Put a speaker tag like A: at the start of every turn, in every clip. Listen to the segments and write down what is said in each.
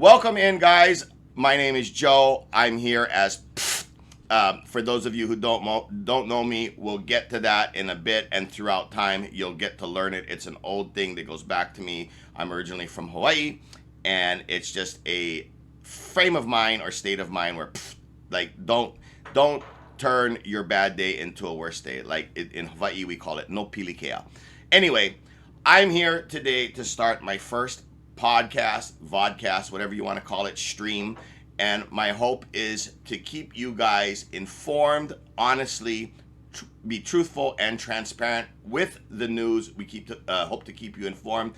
A: Welcome in, guys. My name is Joe. I'm here as for those of you who don't know me, we'll get to that in a bit, and throughout time, you'll get to learn it. It's an old thing that goes back to me. I'm originally from Hawaii, and it's just a frame of mind or state of mind where, don't turn your bad day into a worse day. In Hawaii, we call it no pilikea. Anyway, I'm here today to start my first podcast, vodcast, whatever you want to call it, stream. And my hope is to keep you guys informed, honestly, be truthful and transparent with the news. We hope to keep you informed.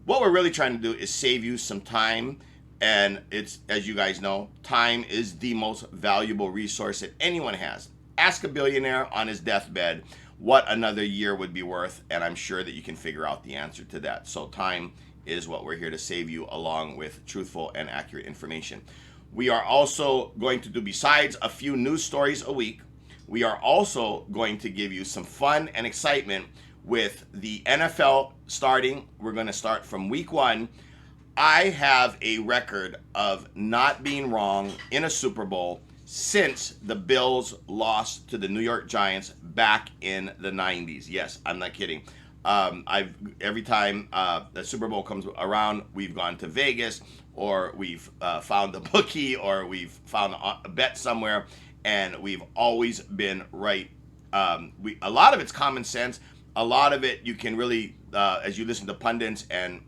A: What we're really trying to do is save you some time. And it's, as you guys know, time is the most valuable resource that anyone has. Ask a billionaire on his deathbed what another year would be worth, and I'm sure that you can figure out the answer to that. So time is what we're here to save you, along with truthful and accurate information. We are also going to do, besides a few news stories a week, we are also going to give you some fun and excitement with the NFL starting. We're going to start from week 1. I have a record of not being wrong in a Super Bowl since the Bills lost to the New York Giants back in the 90s. Yes, I'm not kidding. Every time the Super Bowl comes around, we've gone to Vegas, or we've found a bookie, or we've found a bet somewhere, and we've always been right. A lot of it's common sense. A lot of it you can really, as you listen to pundits and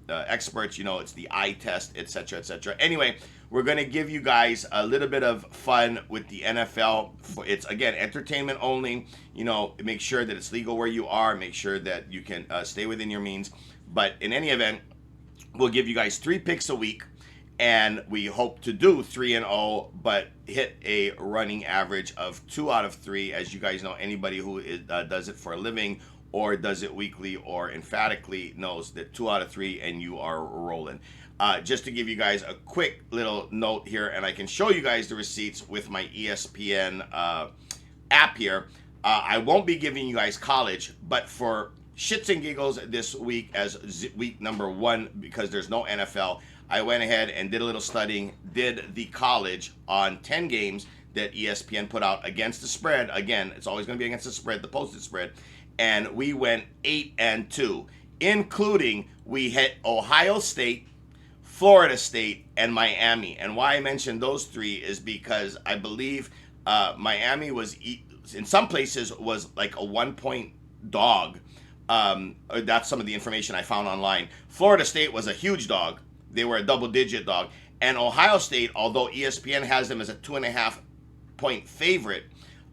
A: experts, it's the eye test, etc., etc. Anyway, we're going to give you guys a little bit of fun with the NFL. It's, again, entertainment only. Make sure that it's legal where you are. Make sure that you can stay within your means. But in any event, we'll give you guys 3 picks a week, and we hope to do 3-0, but hit a running average of 2 out of 3. As you guys know, anybody who does it for a living or does it weekly or emphatically knows that 2 out of 3 and you are rolling. Just to give you guys a quick little note here, and I can show you guys the receipts with my ESPN app here. I won't be giving you guys college, but for shits and giggles this week, as week number 1, because there's no NFL, I went ahead and did a little studying, did the college on 10 games that ESPN put out against the spread. Again, it's always going to be against the spread, the posted spread. And we went 8-2, including we hit Ohio State, Florida State, and Miami. And why I mentioned those 3 is because I believe Miami was, in some places, was like a 1-point dog. That's some of the information I found online. Florida State was a huge dog. They were a double-digit dog. And Ohio State, although ESPN has them as a 2.5-point favorite,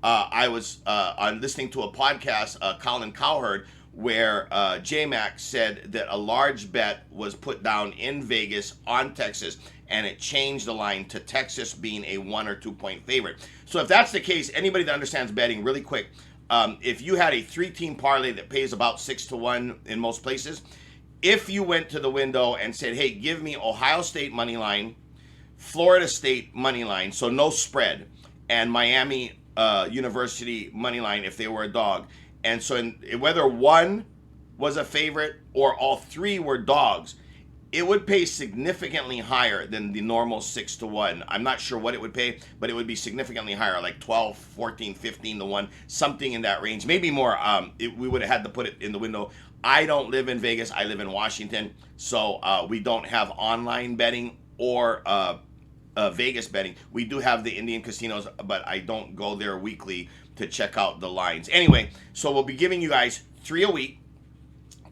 A: I was on listening to a podcast, Colin Cowherd, where J-Mac said that a large bet was put down in Vegas on Texas, and it changed the line to Texas being a 1 or 2 point favorite. So if that's the case, anybody that understands betting, really quick, if you had a 3-team parlay that pays about 6-1 in most places, if you went to the window and said, hey, give me Ohio State money line, Florida State money line, so no spread, and Miami University money line if they were a dog, and so whether one was a favorite or all 3 were dogs, it would pay significantly higher than the normal 6-1. I'm not sure what it would pay, but it would be significantly higher, like 12, 14, 15-1, something in that range, maybe more. We would have had to put it in the window. I don't live in Vegas. I live in Washington, so we don't have online betting or Vegas betting. We do have the Indian casinos, but I don't go there weekly to check out the lines. Anyway, so we'll be giving you guys 3 a week,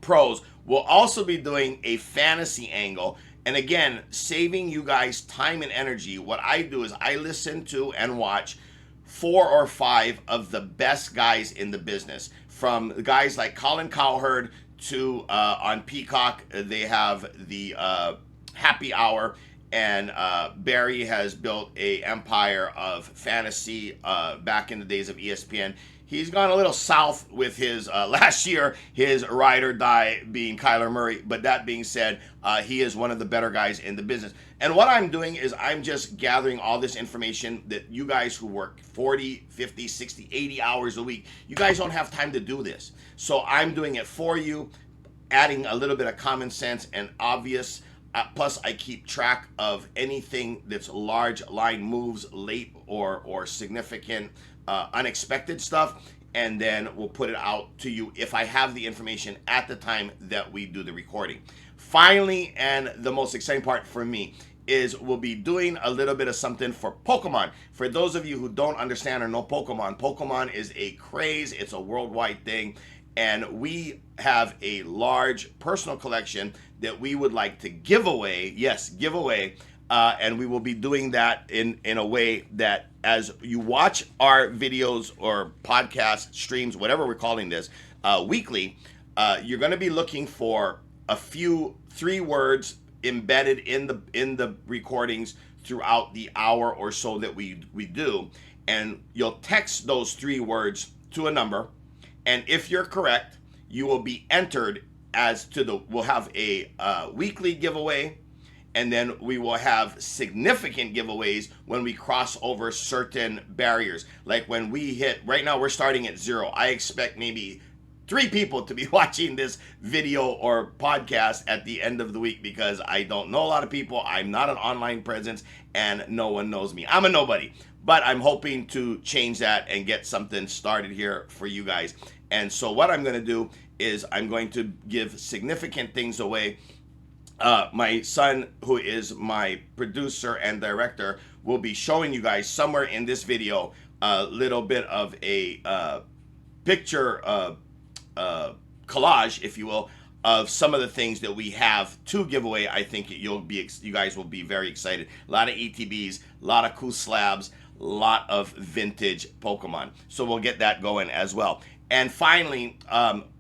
A: pros. We'll also be doing a fantasy angle. And again, saving you guys time and energy. What I do is I listen to and watch 4 or 5 of the best guys in the business. From guys like Colin Cowherd to on Peacock, they have the Happy Hour. And Barry has built a empire of fantasy back in the days of ESPN. He's gone a little south with his last year, his ride or die being Kyler Murray. But that being said, he is one of the better guys in the business. And what I'm doing is I'm just gathering all this information that you guys who work 40, 50, 60, 80 hours a week, you guys don't have time to do this. So I'm doing it for you, adding a little bit of common sense and obvious Plus, I keep track of anything that's large line moves, late or significant, unexpected stuff, and then we'll put it out to you if I have the information at the time that we do the recording. Finally, and the most exciting part for me is we'll be doing a little bit of something for Pokemon. For those of you who don't understand or know Pokemon, Pokemon is a craze. It's a worldwide thing. And we have a large personal collection that we would like to give away. Yes, give away. And we will be doing that in a way that as you watch our videos or podcast streams, whatever we're calling this, weekly, you're going to be looking for a few 3 words embedded in the recordings throughout the hour or so that we do. And you'll text those 3 words to a number. And if you're correct, you will be entered we'll have a weekly giveaway, and then we will have significant giveaways when we cross over certain barriers. Like when we hit, right now we're starting at 0. I expect maybe 3 people to be watching this video or podcast at the end of the week because I don't know a lot of people. I'm not an online presence and no one knows me. I'm a nobody. But I'm hoping to change that and get something started here for you guys. And so what I'm going to do is I'm going to give significant things away. My son, who is my producer and director, will be showing you guys somewhere in this video a little bit of a picture collage, if you will, of some of the things that we have to give away. I think you guys will be very excited. A lot of ETBs, a lot of cool slabs, a lot of vintage Pokemon. So we'll get that going as well. And finally,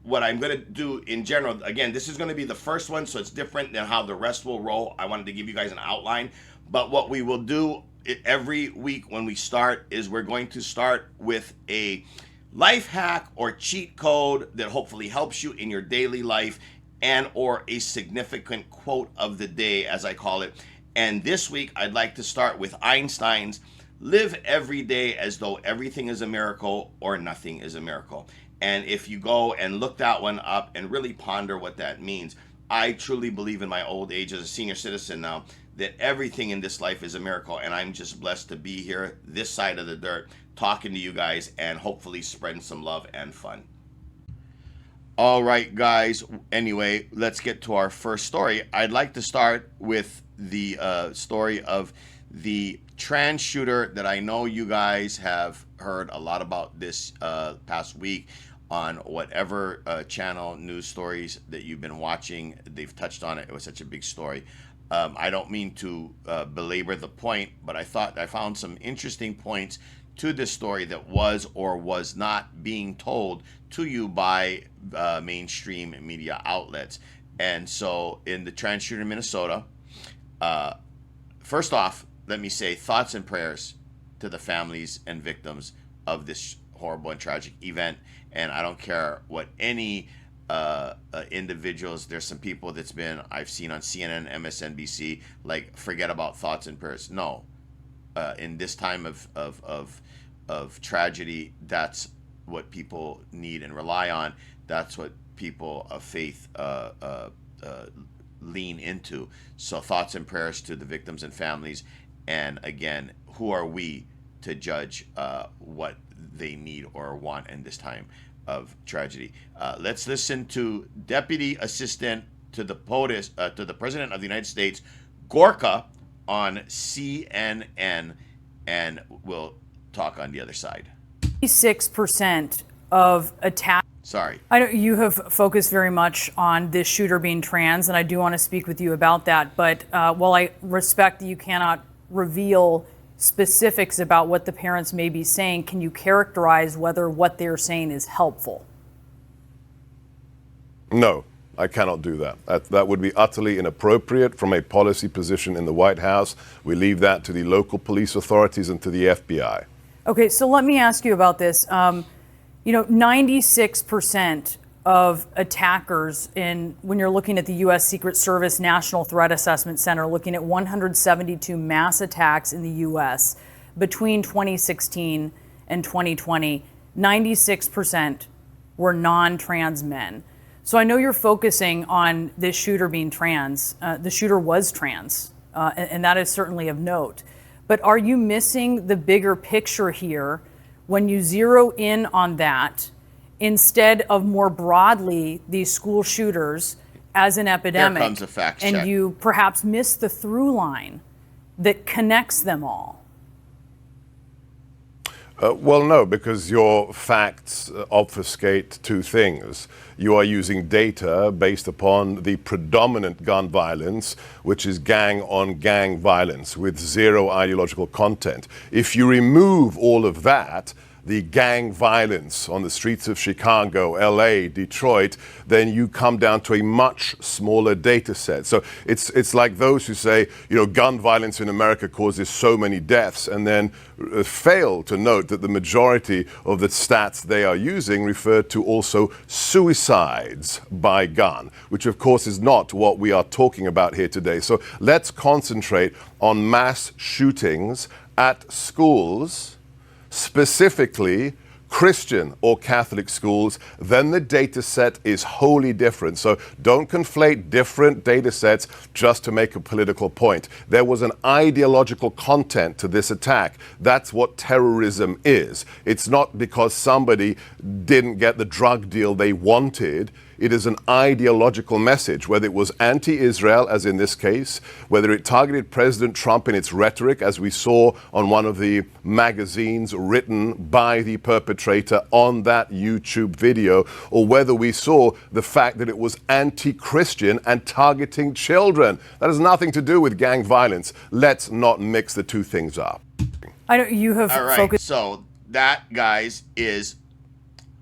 A: what I'm going to do in general, again, this is going to be the first one, so it's different than how the rest will roll. I wanted to give you guys an outline. But what we will do every week when we start is we're going to start with a life hack or cheat code that hopefully helps you in your daily life, and or a significant quote of the day, as I call it. And this week, I'd like to start with Einstein's "Live every day as though everything is a miracle or nothing is a miracle." And if you go and look that one up and really ponder what that means, I truly believe in my old age as a senior citizen now that everything in this life is a miracle. And I'm just blessed to be here, this side of the dirt, talking to you guys and hopefully spreading some love and fun. All right, guys. Anyway, let's get to our first story. I'd like to start with the story of the trans shooter that I know you guys have heard a lot about this past week on whatever channel news stories that you've been watching. They've touched on it. It was such a big story. I don't mean to belabor the point, but I thought I found some interesting points to this story that was or was not being told to you by mainstream media outlets. And so in the trans shooter in Minnesota, first off, let me say thoughts and prayers to the families and victims of this horrible and tragic event. And I don't care what any individuals, there's some people I've seen on CNN, MSNBC, like, forget about thoughts and prayers. No, in this time of tragedy, that's what people need and rely on. That's what people of faith lean into. So thoughts and prayers to the victims and families. And again, who are we to judge what they need or want in this time of tragedy? Let's listen to Deputy Assistant to the POTUS, to the President of the United States, Gorka, on CNN, and we'll talk on the other side.
B: 86% of attacks.
A: Sorry.
B: I know you have focused very much on this shooter being trans, and I do want to speak with you about that. But while I respect that you cannot reveal specifics about what the parents may be saying, can you characterize whether what they're saying is helpful?
C: No, I cannot do that. That would be utterly inappropriate from a policy position in the White House. We leave that to the local police authorities and to the FBI. Okay,
B: so let me ask you about this. 96% of attackers when you're looking at the U.S. Secret Service National Threat Assessment Center, looking at 172 mass attacks in the U.S. between 2016 and 2020, 96% were non-trans men. So I know you're focusing on this shooter being trans. The shooter was trans, and that is certainly of note. But are you missing the bigger picture here when you zero in on that instead of more broadly these school shooters as an epidemic?
A: Here comes a fact
B: and
A: check.
B: you perhaps miss the through line that connects them all?
C: Well, no, because your facts obfuscate two things. You are using data based upon the predominant gun violence, which is gang on gang violence with zero ideological content. If you remove all of that, the gang violence on the streets of Chicago, LA, Detroit, then you come down to a much smaller data set. So it's like those who say, gun violence in America causes so many deaths, and then fail to note that the majority of the stats they are using refer to also suicides by gun, which of course is not what we are talking about here today. So let's concentrate on mass shootings at schools, specifically Christian or Catholic schools. Then the data set is wholly different. So don't conflate different data sets just to make a political point. There was an ideological content to this attack. That's what terrorism is. It's not because somebody didn't get the drug deal they wanted. It is an ideological message, whether it was anti-Israel, as in this case, whether it targeted President Trump in its rhetoric, as we saw on one of the magazines written by the perpetrator on that YouTube video, or whether we saw the fact that it was anti-Christian and targeting children. That has nothing to do with gang violence. Let's not mix the two things up.
B: I know you have
A: All right,
B: focused.
A: so that, guys, is...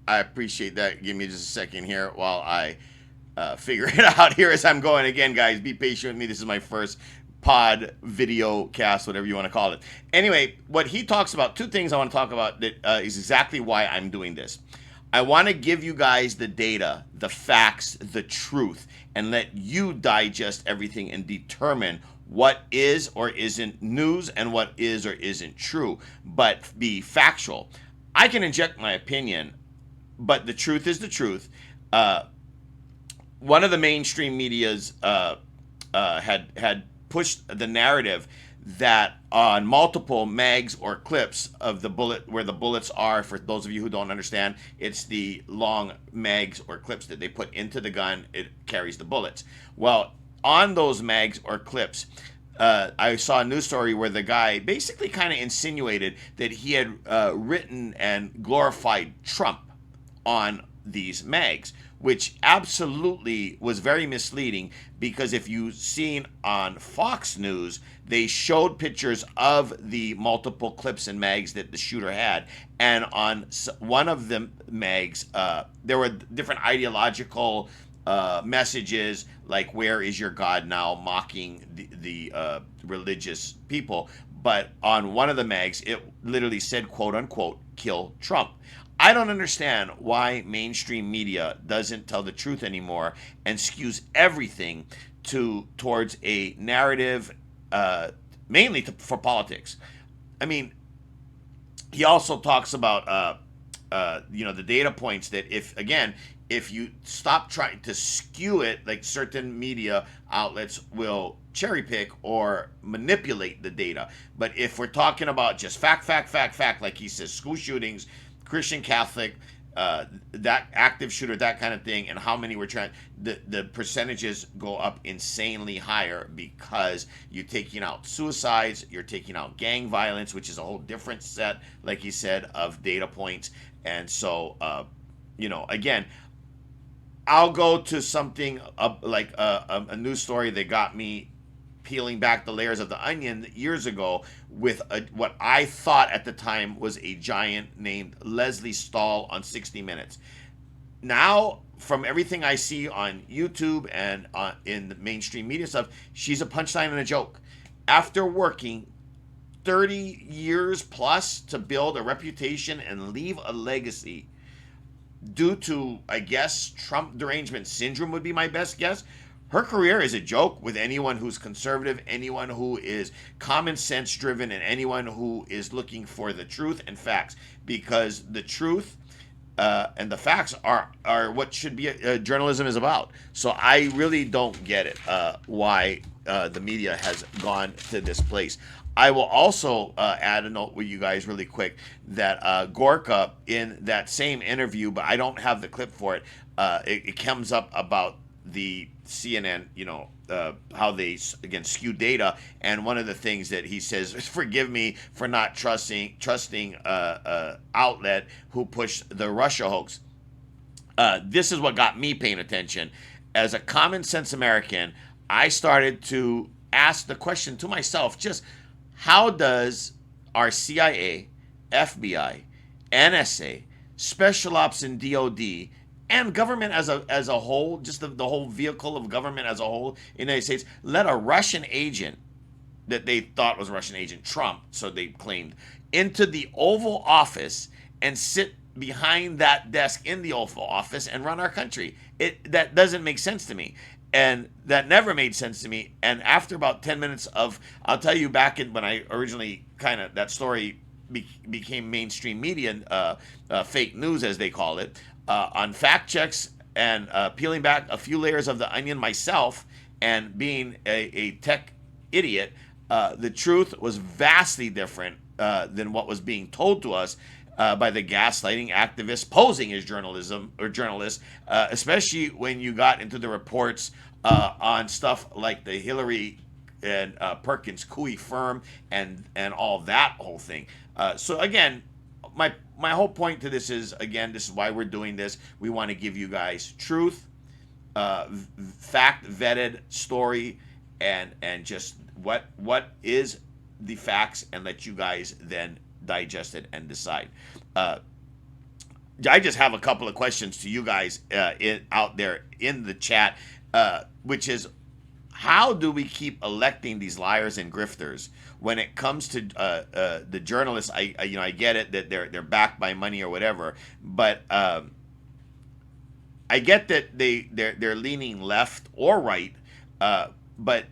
A: I appreciate that. Give me just a second here while I figure it out here as I'm going. Again, guys, be patient with me. This is my first pod, video cast, whatever you want to call it. Anyway, what he talks about, two things I want to talk about that is exactly why I'm doing this. I want to give you guys the data, the facts, the truth, and let you digest everything and determine what is or isn't news and what is or isn't true, but be factual. I can inject my opinion, but the truth is the truth. One of the mainstream medias had pushed the narrative that on multiple mags or clips of the bullet, where the bullets are, for those of you who don't understand, it's the long mags or clips that they put into the gun. It carries the bullets. Well, on those mags or clips, I saw a news story where the guy basically kind of insinuated that he had written and glorified Trump on these mags, which absolutely was very misleading, because if you've seen on Fox News, they showed pictures of the multiple clips and mags that the shooter had, and on one of the mags there were different ideological messages, like "Where is your God now?" mocking the religious people. But on one of the mags, it literally said, quote unquote, "Kill Trump." I don't understand why mainstream media doesn't tell the truth anymore and skews everything towards a narrative, mainly for politics. I mean, he also talks about the data points that if you stop trying to skew it, like certain media outlets will cherry pick or manipulate the data. But if we're talking about just fact, like he says, school shootings, Christian, Catholic, that active shooter, that kind of thing, and how many were trying, the percentages go up insanely higher, because you're taking out suicides, you're taking out gang violence, which is a whole different set, like he said, of data points. And so, again, I'll go to something like a news story that got me peeling back the layers of the onion years ago with what I thought at the time was a giant named Leslie Stahl on 60 Minutes. Now, from everything I see on YouTube and in the mainstream media stuff, she's a punchline and a joke. After working 30 years plus to build a reputation and leave a legacy due to, I guess, Trump derangement syndrome would be my best guess, her career is a joke with anyone who's conservative, anyone who is common sense driven, and anyone who is looking for the truth and facts. Because the truth and the facts are what should be journalism is about. So I really don't get it why the media has gone to this place. I will also add a note with you guys really quick that Gorka, in that same interview, but I don't have the clip for it, it comes up about the CNN, how they, again, skew data. And one of the things that he says, forgive me for not trusting outlet who pushed the Russia hoax. This is what got me paying attention. As a common sense American, I started to ask the question to myself, just how does our CIA, FBI, NSA, Special Ops and DOD, and government as a whole, just the whole vehicle of government as a whole in the United States, let a Russian agent that they thought was Russian agent Trump, so they claimed, into the Oval Office and sit behind that desk in the Oval Office and run our country? That doesn't make sense to me. And that never made sense to me. And after about 10 minutes of, I'll tell you, back in when I originally that story became mainstream media, fake news as they call it, on fact checks and peeling back a few layers of the onion myself and being a tech idiot, the truth was vastly different than what was being told to us by the gaslighting activists posing as journalists, especially when you got into the reports on stuff like the Hillary and Perkins Coie firm and all that whole thing. So again, my whole point to this is, again, this is why we're doing this. We want to give you guys truth, fact vetted story, and just what is the facts, and let you guys then digest it and decide. I just have a couple of questions to you guys out there in the chat, which is, how do we keep electing these liars and grifters when it comes to the journalists? I get it that they're backed by money or whatever, but I get that they're leaning left or right, but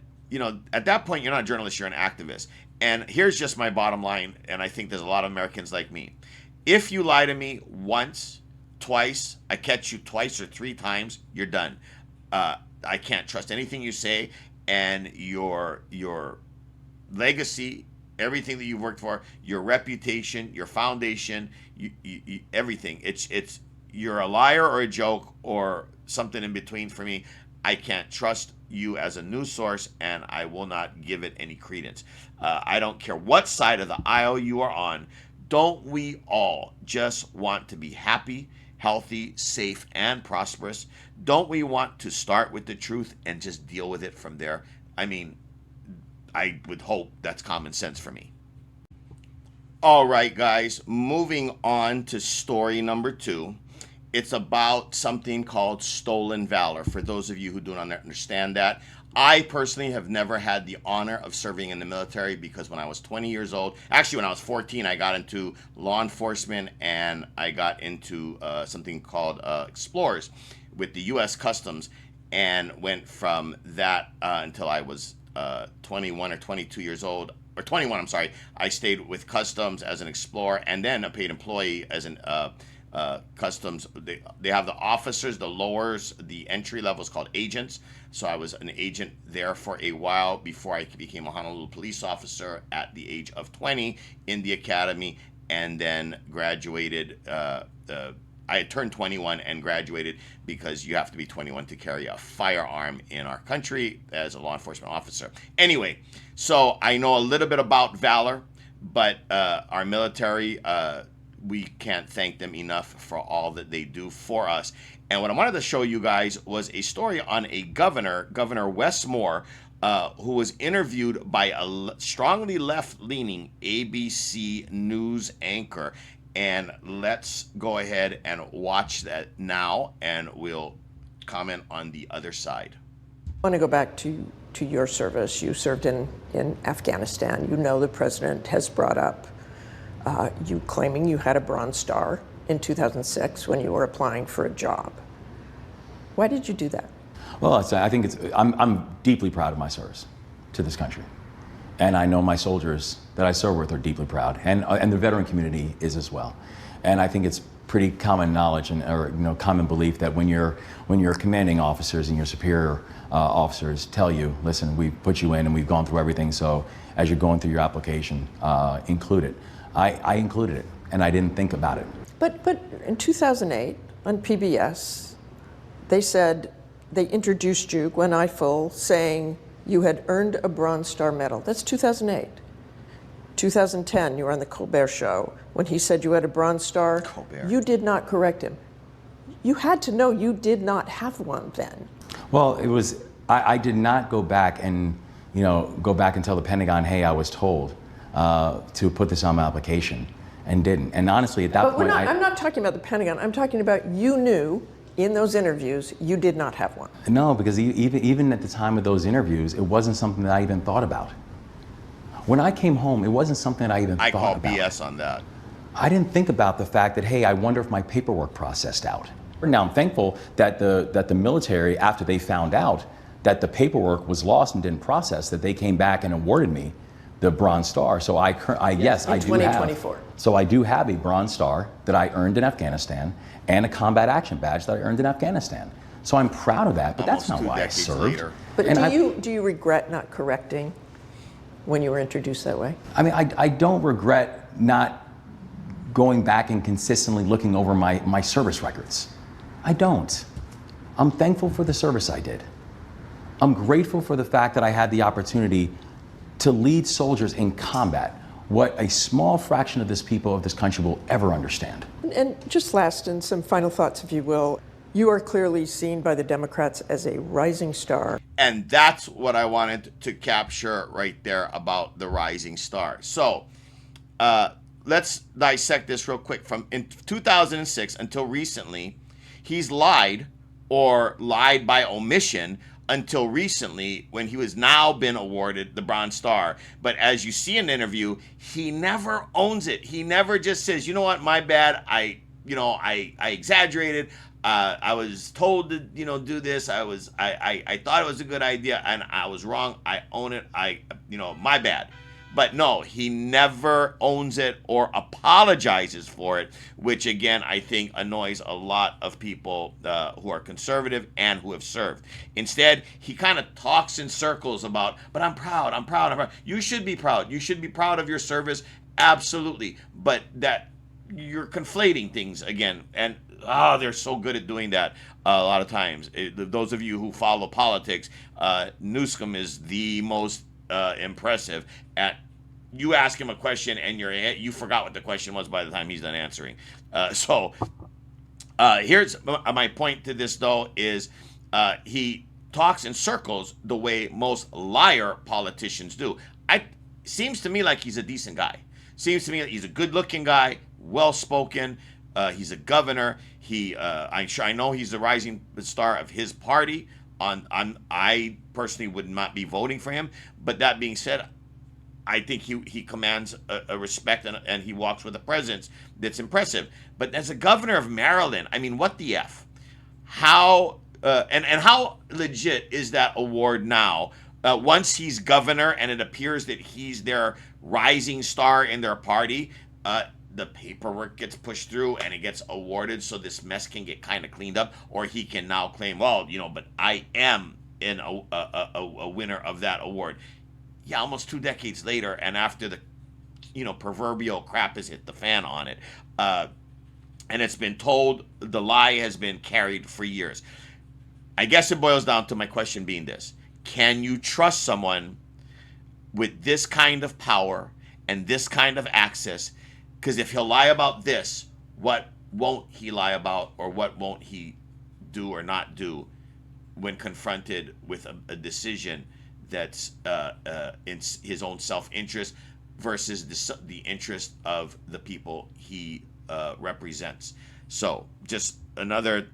A: at that point you're not a journalist, you're an activist. And here's just my bottom line, and I think there's a lot of Americans like me. If you lie to me once, twice, I catch you twice or three times, you're done. I can't trust anything you say, and your legacy, everything that you've worked for, your reputation, your foundation, everything. It's you're a liar or a joke or something in between for me. I can't trust you as a news source, and I will not give it any credence. I don't care what side of the aisle you are on. Don't we all just want to be happy, healthy, safe, and prosperous? Don't we want to start with the truth and just deal with it from there? I mean, I would hope that's common sense for me. All right, guys, moving on to story number 2. It's about something called stolen valor. For those of you who do not understand that, I personally have never had the honor of serving in the military, because when I was 20 years old, actually when I was 14, I got into law enforcement, and I got into something called Explorers with the U.S. Customs, and went from that until I was 21 or 22 years old, or 21, I'm sorry. I stayed with Customs as an explorer, and then a paid employee as an Customs. They have the officers, the lowers, the entry levels called agents. So I was an agent there for a while before I became a Honolulu police officer at the age of 20 in the academy, and then graduated. I had turned 21 and graduated, because you have to be 21 to carry a firearm in our country as a law enforcement officer. Anyway, so I know a little bit about valor, but our military, we can't thank them enough for all that they do for us. And what I wanted to show you guys was a story on a Governor Wes Moore, who was interviewed by a strongly left-leaning ABC News anchor. And let's go ahead and watch that now, and we'll comment on the other side.
D: I want to go back to your service. You served in Afghanistan. You know the president has brought up you claiming you had a Bronze Star in 2006 when you were applying for a job. Why did you do that?
E: Well, I think I'm deeply proud of my service to this country. And I know my soldiers that I serve with are deeply proud, and the veteran community is as well. And I think it's pretty common knowledge or common belief that when your commanding officers and your superior officers tell you, listen, we put you in and we've gone through everything, so as you're going through your application, include it. I included it, and I didn't think about it.
D: But in 2008 on PBS, they said they introduced you, Gwen Ifill, saying you had earned a Bronze Star Medal. That's 2008. 2010, you were on the Colbert Show when he said you had a Bronze Star.
A: Colbert.
D: You did not correct him. You had to know you did not have one then.
E: Well, it was. I did not go back and tell the Pentagon, hey, I was told to put this on my application, and didn't. And honestly, at that
D: But
E: point,
D: I'm not talking about the Pentagon. I'm talking about you knew in those interviews you did not have one.
E: No, because even at the time of those interviews, it wasn't something that I even thought about. When I came home, it wasn't something that I even
A: I
E: thought
A: call
E: about.
A: BS on that.
E: I didn't think about the fact that, hey, I wonder if my paperwork processed out. Now, I'm thankful that the military, after they found out that the paperwork was lost and didn't process, that they came back and awarded me the Bronze Star. So yes, I do
D: 2024.
E: have. So I do have a Bronze Star that I earned in Afghanistan and a combat action badge that I earned in Afghanistan. So I'm proud of that, but that's not
A: Almost 2
E: why I
A: decades
E: served.
A: later.
D: But
E: And
D: do you regret not correcting when you were introduced that way?
E: I mean, I don't regret not going back and consistently looking over my service records. I don't. I'm thankful for the service I did. I'm grateful for the fact that I had the opportunity to lead soldiers in combat, what a small fraction of this country will ever understand.
D: And just last, and some final thoughts, if you will. You are clearly seen by the Democrats as a rising star.
A: And that's what I wanted to capture right there about the rising star. So let's dissect this real quick. From in 2006 until recently, he's lied or lied by omission until recently when he was now been awarded the Bronze Star. But as you see in the interview, he never owns it. He never just says, you know what, my bad. I exaggerated. I was told to, do this. I thought it was a good idea and I was wrong. I own it. My bad. But no, he never owns it or apologizes for it, which again, I think annoys a lot of people who are conservative and who have served. Instead, he kind of talks in circles about, but I'm proud. You should be proud. You should be proud of your service. Absolutely. But that you're conflating things again. And they're so good at doing that a lot of times. Those of you who follow politics, Newsom is the most impressive at, you ask him a question and you forgot what the question was by the time he's done answering. Here's my point to this though is he talks in circles the way most liar politicians do. Seems to me like he's a decent guy. Seems to me like he's a good-looking guy, well-spoken. He's a governor. I know he's the rising star of his party. I personally would not be voting for him. But that being said, I think he commands a respect and he walks with a presence that's impressive. But as a governor of Maryland, I mean, what the F? How and how legit is that award now? Once he's governor and it appears that he's their rising star in their party, the paperwork gets pushed through and it gets awarded so this mess can get kind of cleaned up, or he can now claim, well, but I am a winner of that award. Yeah, almost 2 decades later, and after the proverbial crap has hit the fan on it, and it's been told, the lie has been carried for years. I guess it boils down to my question being this: can you trust someone with this kind of power and this kind of access? Because if he'll lie about this, what won't he lie about, or what won't he do or not do when confronted with a decision that's in his own self-interest versus the interest of the people he represents? So just another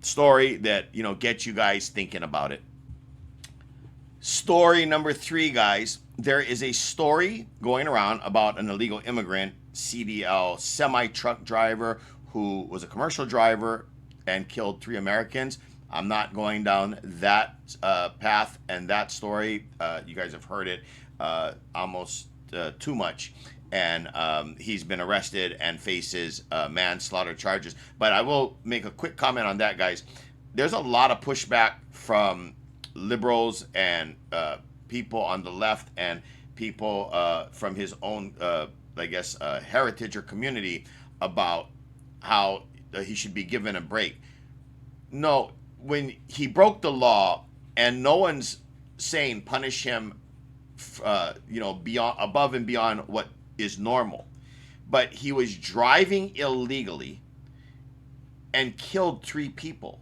A: story that gets you guys thinking about it. Story number 3, guys. There is a story going around about an illegal immigrant, CDL semi-truck driver, who was a commercial driver and killed 3 Americans. I'm not going down that path and that story. You guys have heard it almost too much. and he's been arrested and faces manslaughter charges. But I will make a quick comment on that, guys. There's a lot of pushback from liberals and people on the left and people from his own, heritage or community about how he should be given a break. No, when he broke the law, and no one's saying punish him, beyond, above and beyond what is normal, but he was driving illegally and killed 3 people.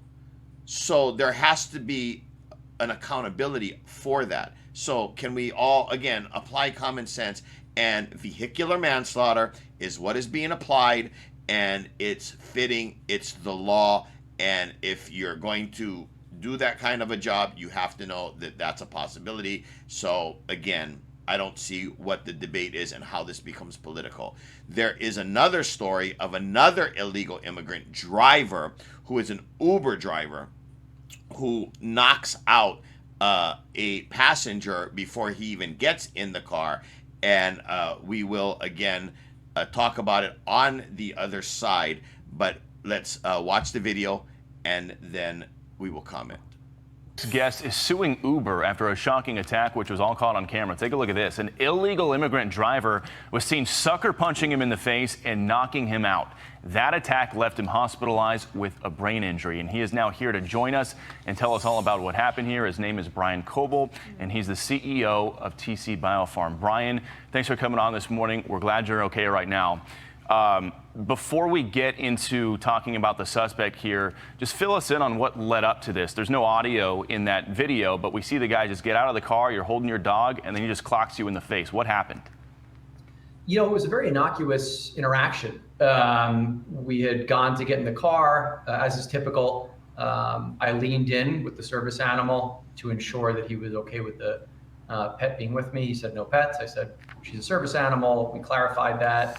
A: So there has to be an accountability for that. So can we all, again, apply common sense? And vehicular manslaughter is what is being applied, and it's fitting, it's the law. And if you're going to do that kind of a job, you have to know that that's a possibility. So again, I don't see what the debate is and how this becomes political. There is another story of another illegal immigrant driver who is an Uber driver who knocks out a passenger before he even gets in the car. And we will, again, talk about it on the other side. But let's watch the video, and then we will comment.
F: Guest is suing Uber after a shocking attack, which was all caught on camera. Take a look at this. An illegal immigrant driver was seen sucker punching him in the face and knocking him out. That attack left him hospitalized with a brain injury, and he is now here to join us and tell us all about what happened here. His name is Brian Coble, and he's the CEO of TC Biopharm. Brian, thanks for coming on this morning. We're glad you're okay right now. Before we get into talking about the suspect here, just fill us in on what led up to this. There's no audio in that video, but we see the guy just get out of the car, you're holding your dog, and then he just clocks you in the face. What happened?
G: You know, it was a very innocuous interaction. We had gone to get in the car, as is typical. I leaned in with the service animal to ensure that he was okay with the pet being with me. He said, no pets. I said, she's a service animal. We clarified that.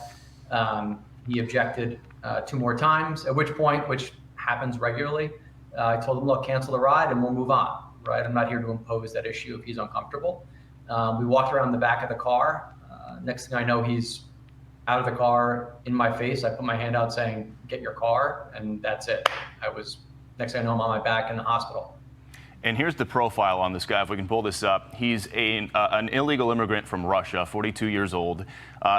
G: He objected 2 more times, at which point, which happens regularly, I told him, look, cancel the ride and we'll move on, right? I'm not here to impose that issue if he's uncomfortable. We walked around the back of the car. Next thing I know, he's out of the car in my face. I put my hand out saying, get your car, and that's it. Next thing I know, I'm on my back in the hospital.
F: And here's the profile on this guy, if we can pull this up. He's an illegal immigrant from Russia, 42 years old.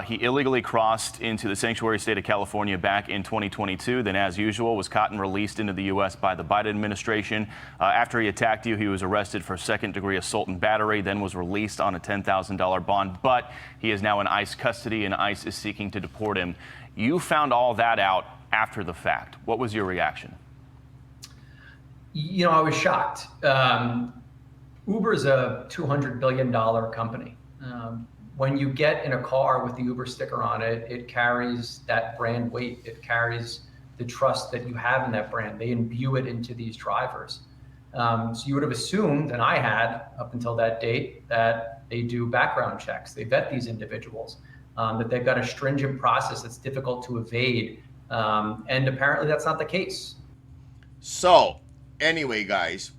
F: He illegally crossed into the sanctuary state of California back in 2022. Then, as usual, was caught and released into the U.S. by the Biden administration. After he attacked you, he was arrested for second-degree assault and battery, then was released on a $10,000 bond. But he is now in ICE custody, and ICE is seeking to deport him. You found all that out after the fact. What was your reaction?
G: You know, I was shocked. Uber is a $200 billion company. When you get in a car with the Uber sticker on it, it carries that brand weight. It carries the trust that you have in that brand. They imbue it into these drivers. So you would have assumed, and I had up until that date, that they do background checks. They vet these individuals, that they've got a stringent process that's difficult to evade. And apparently that's not the case.
A: So, anyway, guys,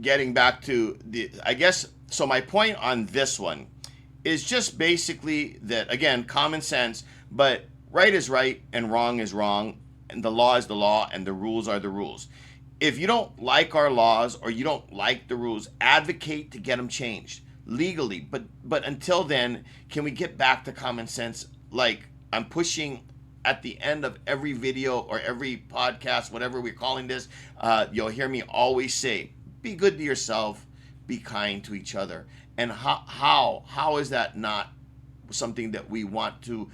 A: getting back to so my point on this one is just basically that, again, common sense, but right is right and wrong is wrong, and the law is the law and the rules are the rules. If you don't like our laws or you don't like the rules, advocate to get them changed legally. But until then, can we get back to common sense? Like I'm pushing at the end of every video or every podcast, whatever we're calling this, you'll hear me always say, be good to yourself, be kind to each other. And how is that not something that we want to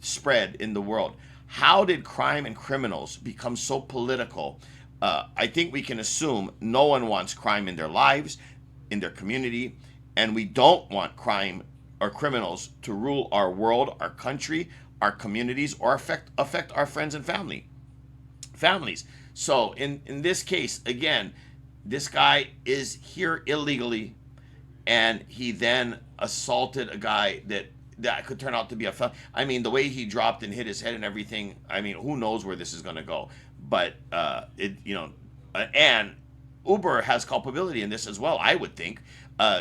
A: spread in the world? How did crime and criminals become so political? I think we can assume no one wants crime in their lives, in their community, and we don't want crime or criminals to rule our world, our country, our communities, or affect our friends and families. So in this case, again, this guy is here illegally, and he then assaulted a guy that could turn out to be a felon. I mean, the way he dropped and hit his head and everything, I mean, who knows where this is going to go. But and Uber has culpability in this as well, I would think.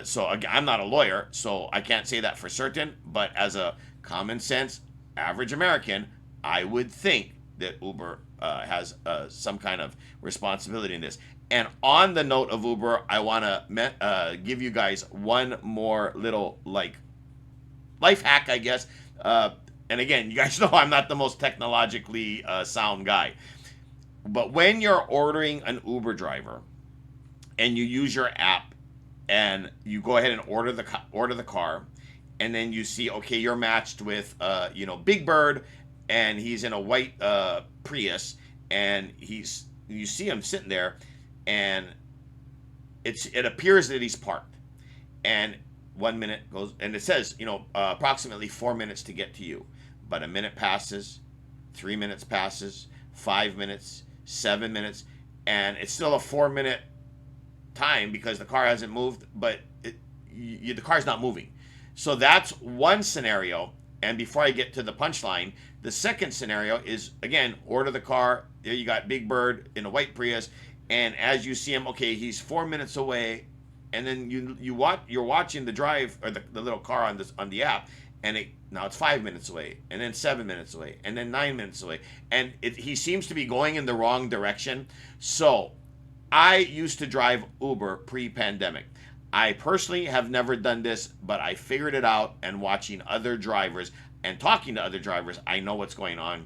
A: So again, I'm not a lawyer, so I can't say that for certain. But as a common sense average American, I would think that Uber has some kind of responsibility in this. And on the note of Uber, I want to give you guys one more little like life hack, I guess. And again, you guys know I'm not the most technologically sound guy. But when you're ordering an Uber driver and you use your app and you go ahead and order the car, and then you see, okay, you're matched with Big Bird, and he's in a white Prius, and you see him sitting there, and it appears that he's parked, and 1 minute goes, and it says approximately 4 minutes to get to you, but a minute passes, 3 minutes passes, 5 minutes, 7 minutes, and it's still a 4 minute time because the car hasn't moved, but the car's not moving. So that's one scenario. And before I get to the punchline, the second scenario is, again, order the car. There you got Big Bird in a white Prius, and as you see him, okay, he's 4 minutes away, and then you're watching the drive, or the little car on the app, and now it's 5 minutes away, and then 7 minutes away, and then 9 minutes away, and he seems to be going in the wrong direction. So I used to drive Uber pre-pandemic. I personally have never done this, but I figured it out, and watching other drivers and talking to other drivers, I know what's going on.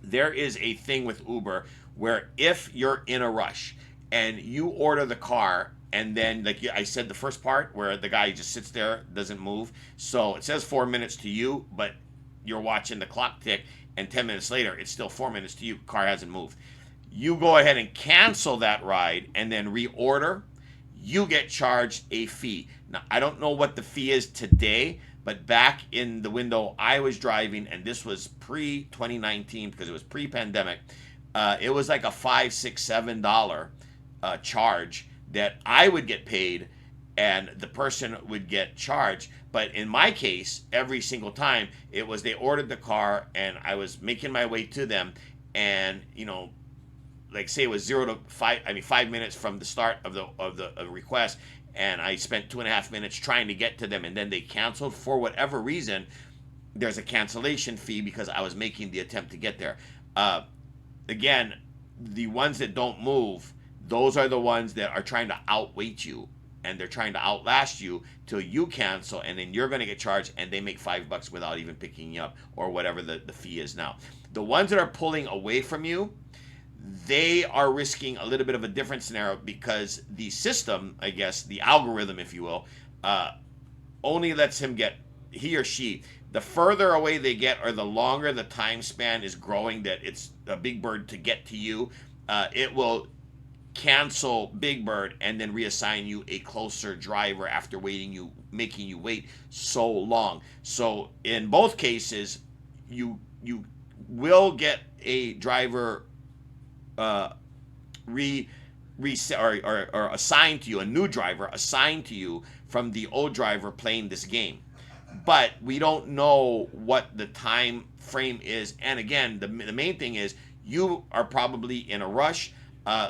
A: There is a thing with Uber where if you're in a rush and you order the car, and then, like I said, the first part where the guy just sits there, doesn't move. So it says 4 minutes to you, but you're watching the clock tick, and 10 minutes later, it's still 4 minutes to you, car hasn't moved. You go ahead and cancel that ride and then reorder. You get charged a fee. Now, I don't know what the fee is today, but back in the window I was driving, and this was pre-2019 because it was pre-pandemic, it was like a $5, $6, $7 charge that I would get paid and the person would get charged. But in my case, every single time, it was they ordered the car and I was making my way to them, and like say it was 0 to 5 minutes from the start of the request, and I spent 2.5 minutes trying to get to them, and then they canceled for whatever reason. There's a cancellation fee because I was making the attempt to get there. Again, the ones that don't move, those are the ones that are trying to outweight you, and they're trying to outlast you till you cancel, and then you're going to get charged, and they make $5 without even picking you up, or whatever the fee is now. The ones that are pulling away from you, they are risking a little bit of a different scenario because the system, I guess, the algorithm, if you will, only lets he or she, the further away they get, or the longer the time span is growing that it's a Big Bird to get to you, it will cancel Big Bird and then reassign you a closer driver after making you wait so long. So in both cases, you will get a driver assigned to you, a new driver assigned to you from the old driver playing this game. But we don't know what the time frame is. And again, the main thing is you are probably in a rush.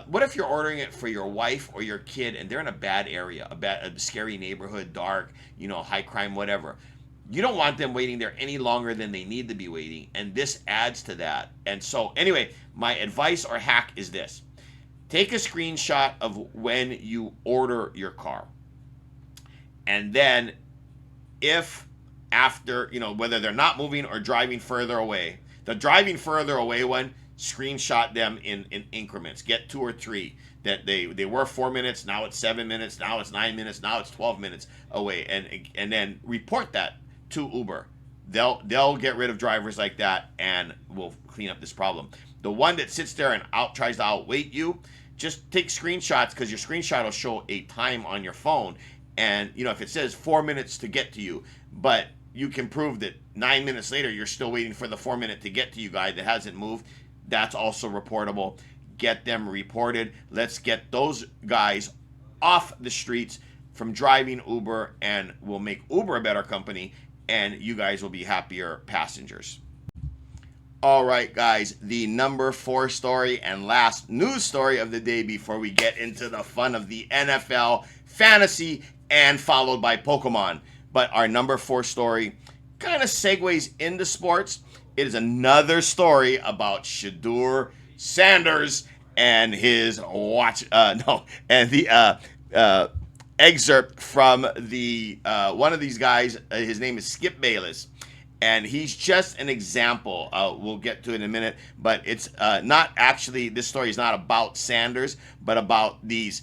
A: What if you're ordering it for your wife or your kid and they're in a bad area, a scary neighborhood, dark, high crime, whatever? You don't want them waiting there any longer than they need to be waiting, and this adds to that. And so anyway, my advice or hack is this. Take a screenshot of when you order your car. And then if after, whether they're not moving or driving further away, the driving further away one, screenshot them in increments. Get 2 or 3 that they were 4 minutes, now it's 7 minutes, now it's 9 minutes, now it's 12 minutes away, and then report that to Uber. They'll get rid of drivers like that, and we'll clean up this problem. The one that sits there and tries to outweight you, just take screenshots, because your screenshot will show a time on your phone, and if it says 4 minutes to get to you, but you can prove that 9 minutes later you're still waiting for the 4 minute to get to you guy that hasn't moved, that's also reportable. Get them reported. Let's get those guys off the streets from driving Uber, and we'll make Uber a better company, and you guys will be happier passengers. All right, guys, the number 4 story and last news story of the day before we get into the fun of the NFL fantasy and followed by Pokemon. But our number 4 story kind of segues into sports. It is another story about Shedeur Sanders and his excerpt from the one of these guys. His name is Skip Bayless, and he's just an example. We'll get to it in a minute, but it's not actually. This story is not about Sanders, but about these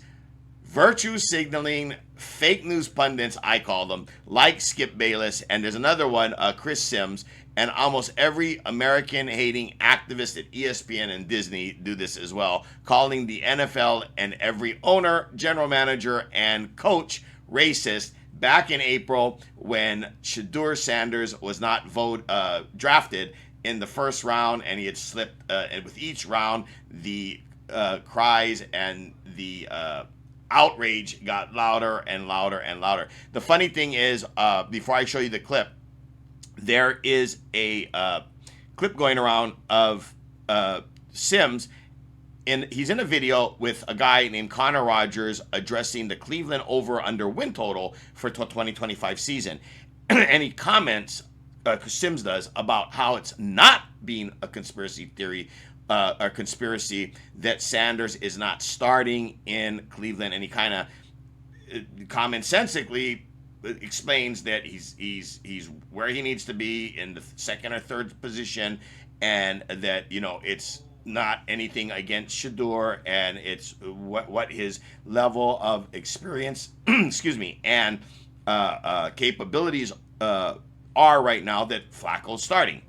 A: virtue signaling fake news pundits, I call them, like Skip Bayless, and there's another one, Chris Sims, and almost every American-hating activist at ESPN and Disney do this as well, calling the NFL and every owner, general manager, and coach racist. Back in April, when Shedeur Sanders was not drafted in the first round, and he had slipped, and with each round, the cries and the outrage got louder and louder and louder. The funny thing is, before I show you the clip, there is a clip going around of Sims, and he's in a video with a guy named Connor Rogers addressing the Cleveland over-under win total for 2025 season. And he comments, Sims does, about how it's not being a conspiracy theory, a conspiracy that Sanders is not starting in Cleveland, and he kind of commonsensically explains that he's where he needs to be in the second or third position, and that it's not anything against Shedeur, and it's what his level of experience, excuse me, and capabilities are right now that Flacco's starting.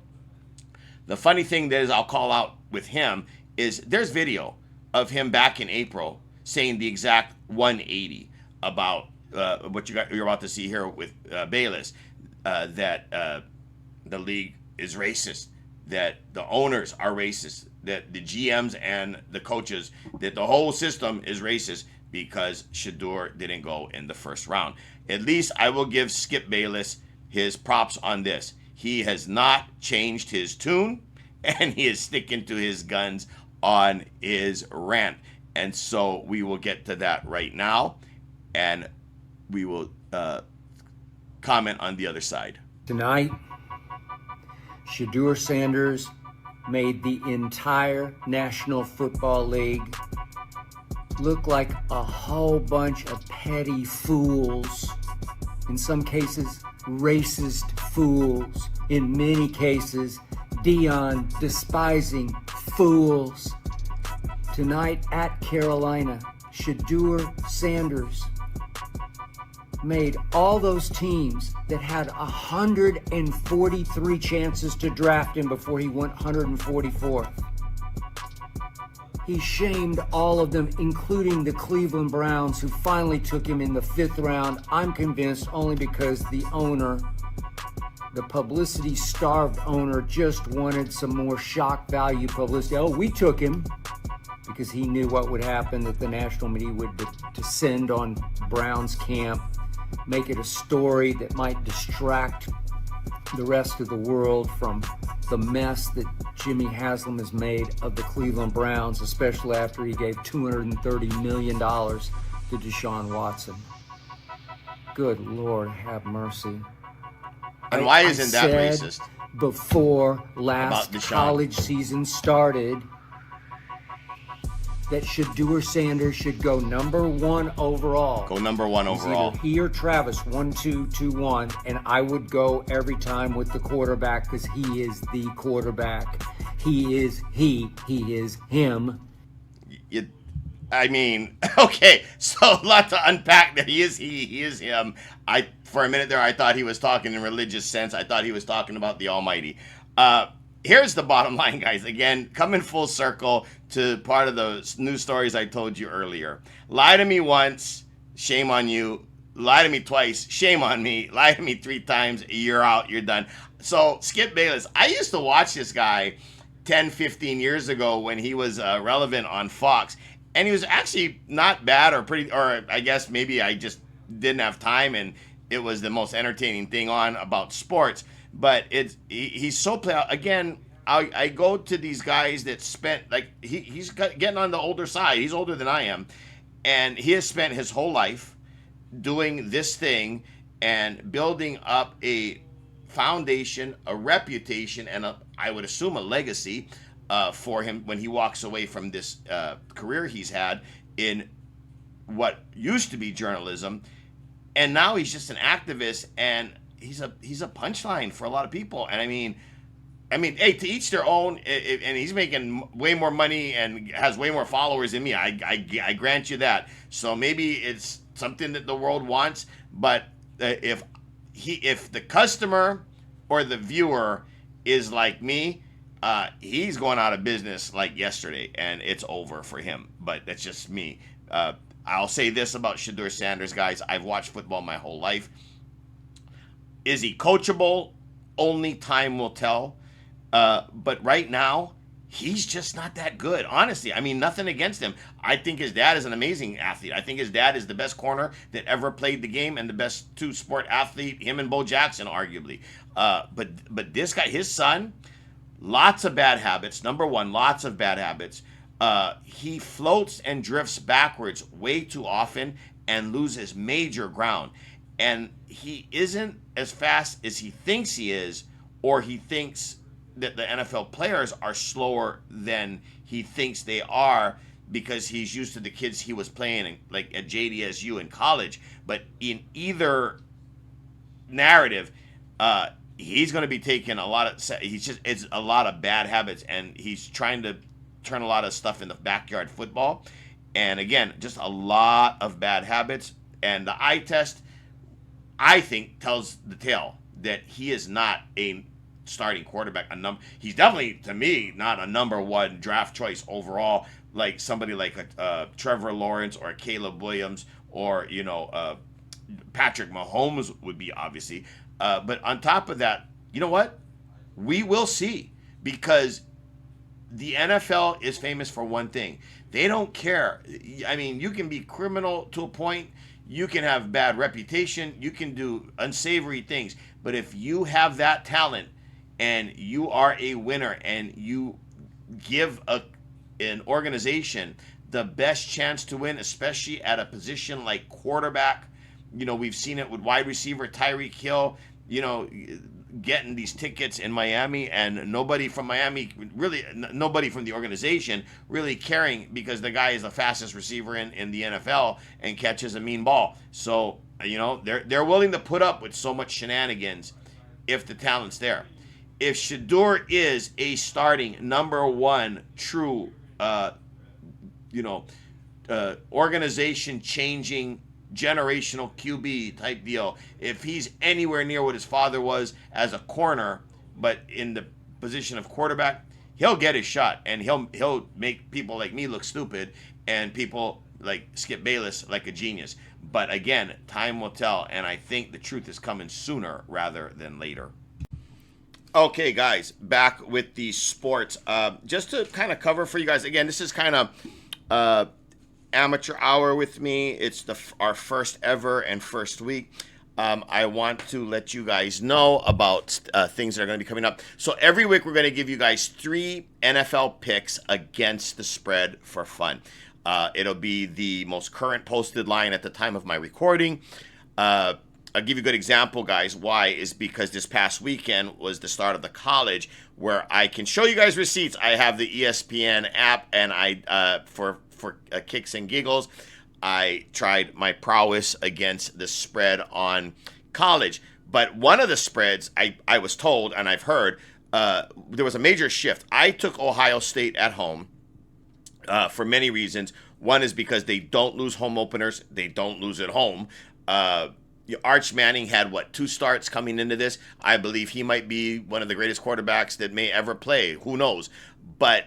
A: The funny thing that is I'll call out with him is there's video of him back in April saying the exact 180 about what you're about to see here with Bayless, that the league is racist, that the owners are racist, that the GMs and the coaches, that the whole system is racist because Shedeur didn't go in the first round. At least I will give Skip Bayless his props on this. He has not changed his tune, and he is sticking to his guns on his rant. And so we will get to that right now, and we will comment on the other side.
H: Tonight, Shedeur Sanders made the entire National Football League look like a whole bunch of petty fools. In some cases, racist fools. In many cases, Dion despising fools. Tonight at Carolina, Shedeur Sanders made all those teams that had 143 chances to draft him before he went 144th. He shamed all of them, including the Cleveland Browns, who finally took him in the 5th round. I'm convinced only because the owner, the publicity-starved owner, just wanted some more shock value publicity. Oh, we took him because he knew what would happen, that the national media would descend on Browns camp, make it a story that might distract the rest of the world from the mess that Jimmy Haslam has made of the Cleveland Browns, especially after he gave $230 million to Deshaun Watson. Good Lord, have mercy.
A: And why isn't that racist?
H: Before last college season started, that Shedeur Sanders should go number 1 overall.
A: Go number 1 overall.
H: Either he or Travis, 1, 2, 2, 1, and I would go every time with the quarterback because he is the quarterback. He is him.
A: I mean, okay, so a lot to unpack there. He is him. For a minute there, I thought he was talking in religious sense. I thought he was talking about the Almighty. Here's the bottom line, guys. Again, coming full circle to part of the news stories I told you earlier. Lie to me once, shame on you. Lie to me twice, shame on me. Lie to me 3 times, you're out, you're done. So, Skip Bayless, I used to watch this guy 10, 15 years ago when he was relevant on Fox. And he was actually not bad, or I guess maybe I just didn't have time and it was the most entertaining thing on about sports. But he's so again. I go to these guys that spent, like, he's getting on the older side. He's older than I am, and he has spent his whole life doing this thing and building up a foundation, a reputation, and I would assume a legacy for him when he walks away from this career he's had in what used to be journalism, and now he's just an activist, and he's a punchline for a lot of people. And I mean, hey, to each their own. And he's making way more money and has way more followers than me. I grant you that. So maybe it's something that the world wants. But if the customer or the viewer is like me, he's going out of business like yesterday, and it's over for him. But that's just me. I'll say this about Shedeur Sanders, guys. I've watched football my whole life. Is he coachable? Only time will tell. But right now, he's just not that good. Honestly, I mean, nothing against him. I think his dad is an amazing athlete. I think his dad is the best corner that ever played the game and the best two-sport athlete, him and Bo Jackson, arguably. But this guy, his son, lots of bad habits. Number one, lots of bad habits. He floats and drifts backwards way too often and loses major ground. And he isn't as fast as he thinks he is, or he thinks that the NFL players are slower than he thinks they are, because he's used to the kids he was playing like at JDSU in college. But in either narrative, he's going to be taking a lot of, it's a lot of bad habits, and he's trying to turn a lot of stuff into backyard football. And again, just a lot of bad habits. And the eye test, I think, tells the tale that he is not a starting quarterback. He's definitely, to me, not a number one draft choice overall, like somebody like Trevor Lawrence or Caleb Williams or, Patrick Mahomes would be, obviously. But on top of that, you know what? We will see, because the NFL is famous for one thing. They don't care. I mean, you can be criminal to a point. You can have bad reputation. You can do unsavory things. But if you have that talent and you are a winner and you give an organization the best chance to win, especially at a position like quarterback, we've seen it with wide receiver Tyreek Hill, getting these tickets in Miami, and nobody from Miami, really nobody from the organization really caring, because the guy is the fastest receiver in the NFL and catches a mean ball. So, they're willing to put up with so much shenanigans if the talent's there. If Shedeur is a starting number one true, organization changing generational QB type deal, if he's anywhere near what his father was as a corner, but in the position of quarterback, he'll get his shot, and he'll make people like me look stupid, and people like Skip Bayless like a genius. But again, time will tell, and I think the truth is coming sooner rather than later. Okay, guys, back with the sports. Just to kind of cover for you guys, again, this is kind of amateur hour with me. It's our first ever and first week. I want to let you guys know about things that are going to be coming up. So every week we're going to give you guys 3 NFL picks against the spread for fun. It'll be the most current posted line at the time of my recording. I'll give you a good example, guys. Why? Is because this past weekend was the start of the college, where I can show you guys receipts. I have the ESPN app, and I for kicks and giggles, I tried my prowess against the spread on college. But one of the spreads, I was told, and I've heard, there was a major shift. I took Ohio State at home for many reasons. One is because they don't lose home openers. They don't lose at home. Arch Manning had, 2 starts coming into this. I believe he might be one of the greatest quarterbacks that may ever play. Who knows? But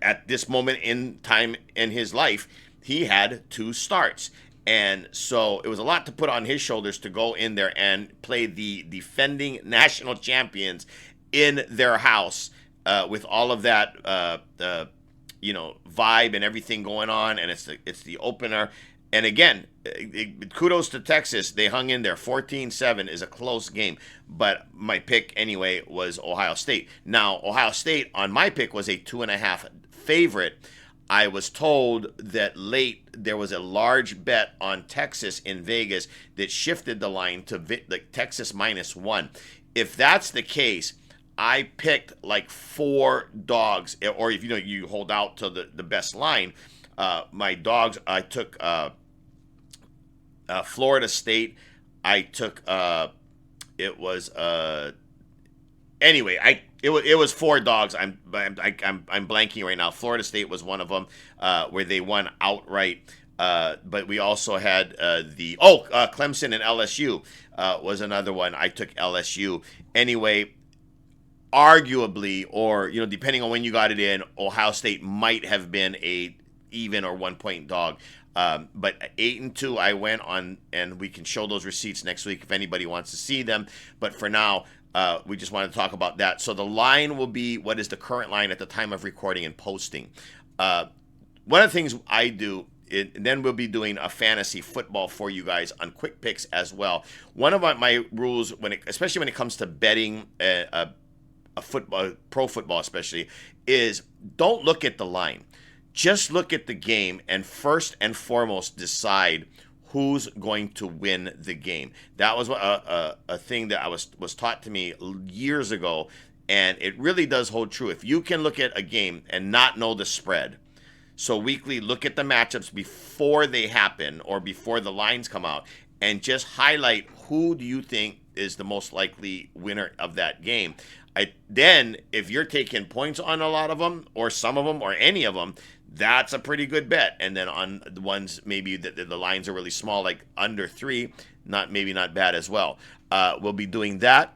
A: at this moment in time in his life, he had 2 starts. And so it was a lot to put on his shoulders to go in there and play the defending national champions in their house with all of that, vibe and everything going on. And it's the opener. And again, kudos to Texas. They hung in there. 14-7 is a close game. But my pick, anyway, was Ohio State. Now, Ohio State, on my pick, was a 2.5 favorite. I was told that late there was a large bet on Texas in Vegas that shifted the line to Texas -1. If that's the case, I picked like 4 dogs, or if you hold out to the best line. My dogs, I took Florida State. I took anyway, it was 4 dogs. I'm blanking right now. Florida State was one of them, where they won outright. But we also had Clemson and LSU was another one. I took LSU. Anyway, arguably, or depending on when you got it in, Ohio State might have been a even or 1-point dog. But 8-2, I went on, and we can show those receipts next week if anybody wants to see them. But for now, we just want to talk about that. So the line will be what is the current line at the time of recording and posting. One of the things I do, and then we'll be doing a fantasy football for you guys on quick picks as well. One of my rules, especially when it comes to betting football, pro football especially, is don't look at the line. Just look at the game and first and foremost decide who's going to win the game. That was a thing that was taught to me years ago, and it really does hold true. If you can look at a game and not know the spread, so weekly, look at the matchups before they happen or before the lines come out, and just highlight who do you think is the most likely winner of that game. Then, if you're taking points on a lot of them, or some of them, or any of them, that's a pretty good bet. And then on the ones maybe that the lines are really small, like under 3, maybe not bad as well. We'll be doing that.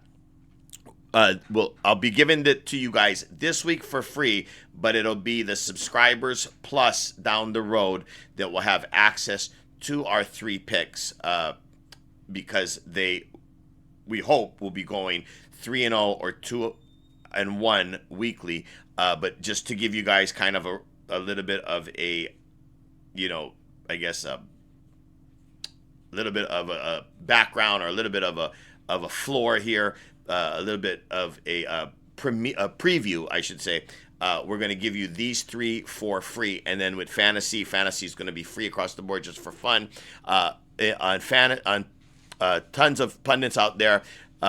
A: I'll be giving it to you guys this week for free, but it'll be the subscribers plus down the road that will have access to our 3 picks, because we hope will be going 3-0 or 2-1 weekly. But just to give you guys kind of a little bit of a, I guess a little bit of a background, or a little bit of a floor here, a little bit of a preview, I should say. We're going to give you these 3 for free, and then with fantasy is going to be free across the board just for fun. On tons of pundits out there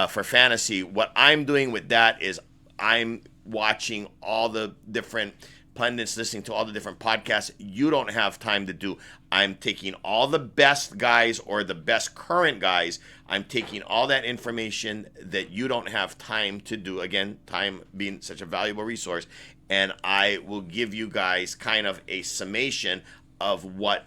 A: for fantasy. What I'm doing with that is I'm watching all the different pundits, listening to all the different podcasts you don't have time to do. I'm taking all the best guys, or the best current guys. I'm taking all that information that you don't have time to do. Again, time being such a valuable resource. And I will give you guys kind of a summation of what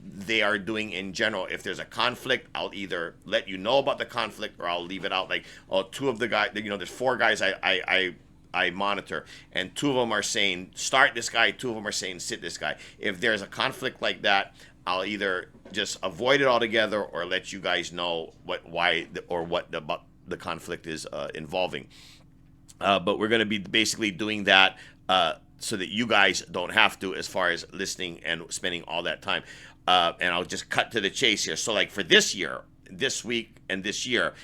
A: they are doing in general. If there's a conflict, I'll either let you know about the conflict, or I'll leave it out. Like, 2 of the guys, there's 4 guys I monitor, and 2 of them are saying start this guy, 2 of them are saying sit this guy. If there's a conflict like that, I'll either just avoid it altogether, or let you guys know what the conflict is involving. But we're going to be basically doing that so that you guys don't have to, as far as listening and spending all that time. And I'll just cut to the chase here. So like for this year, this week and this year,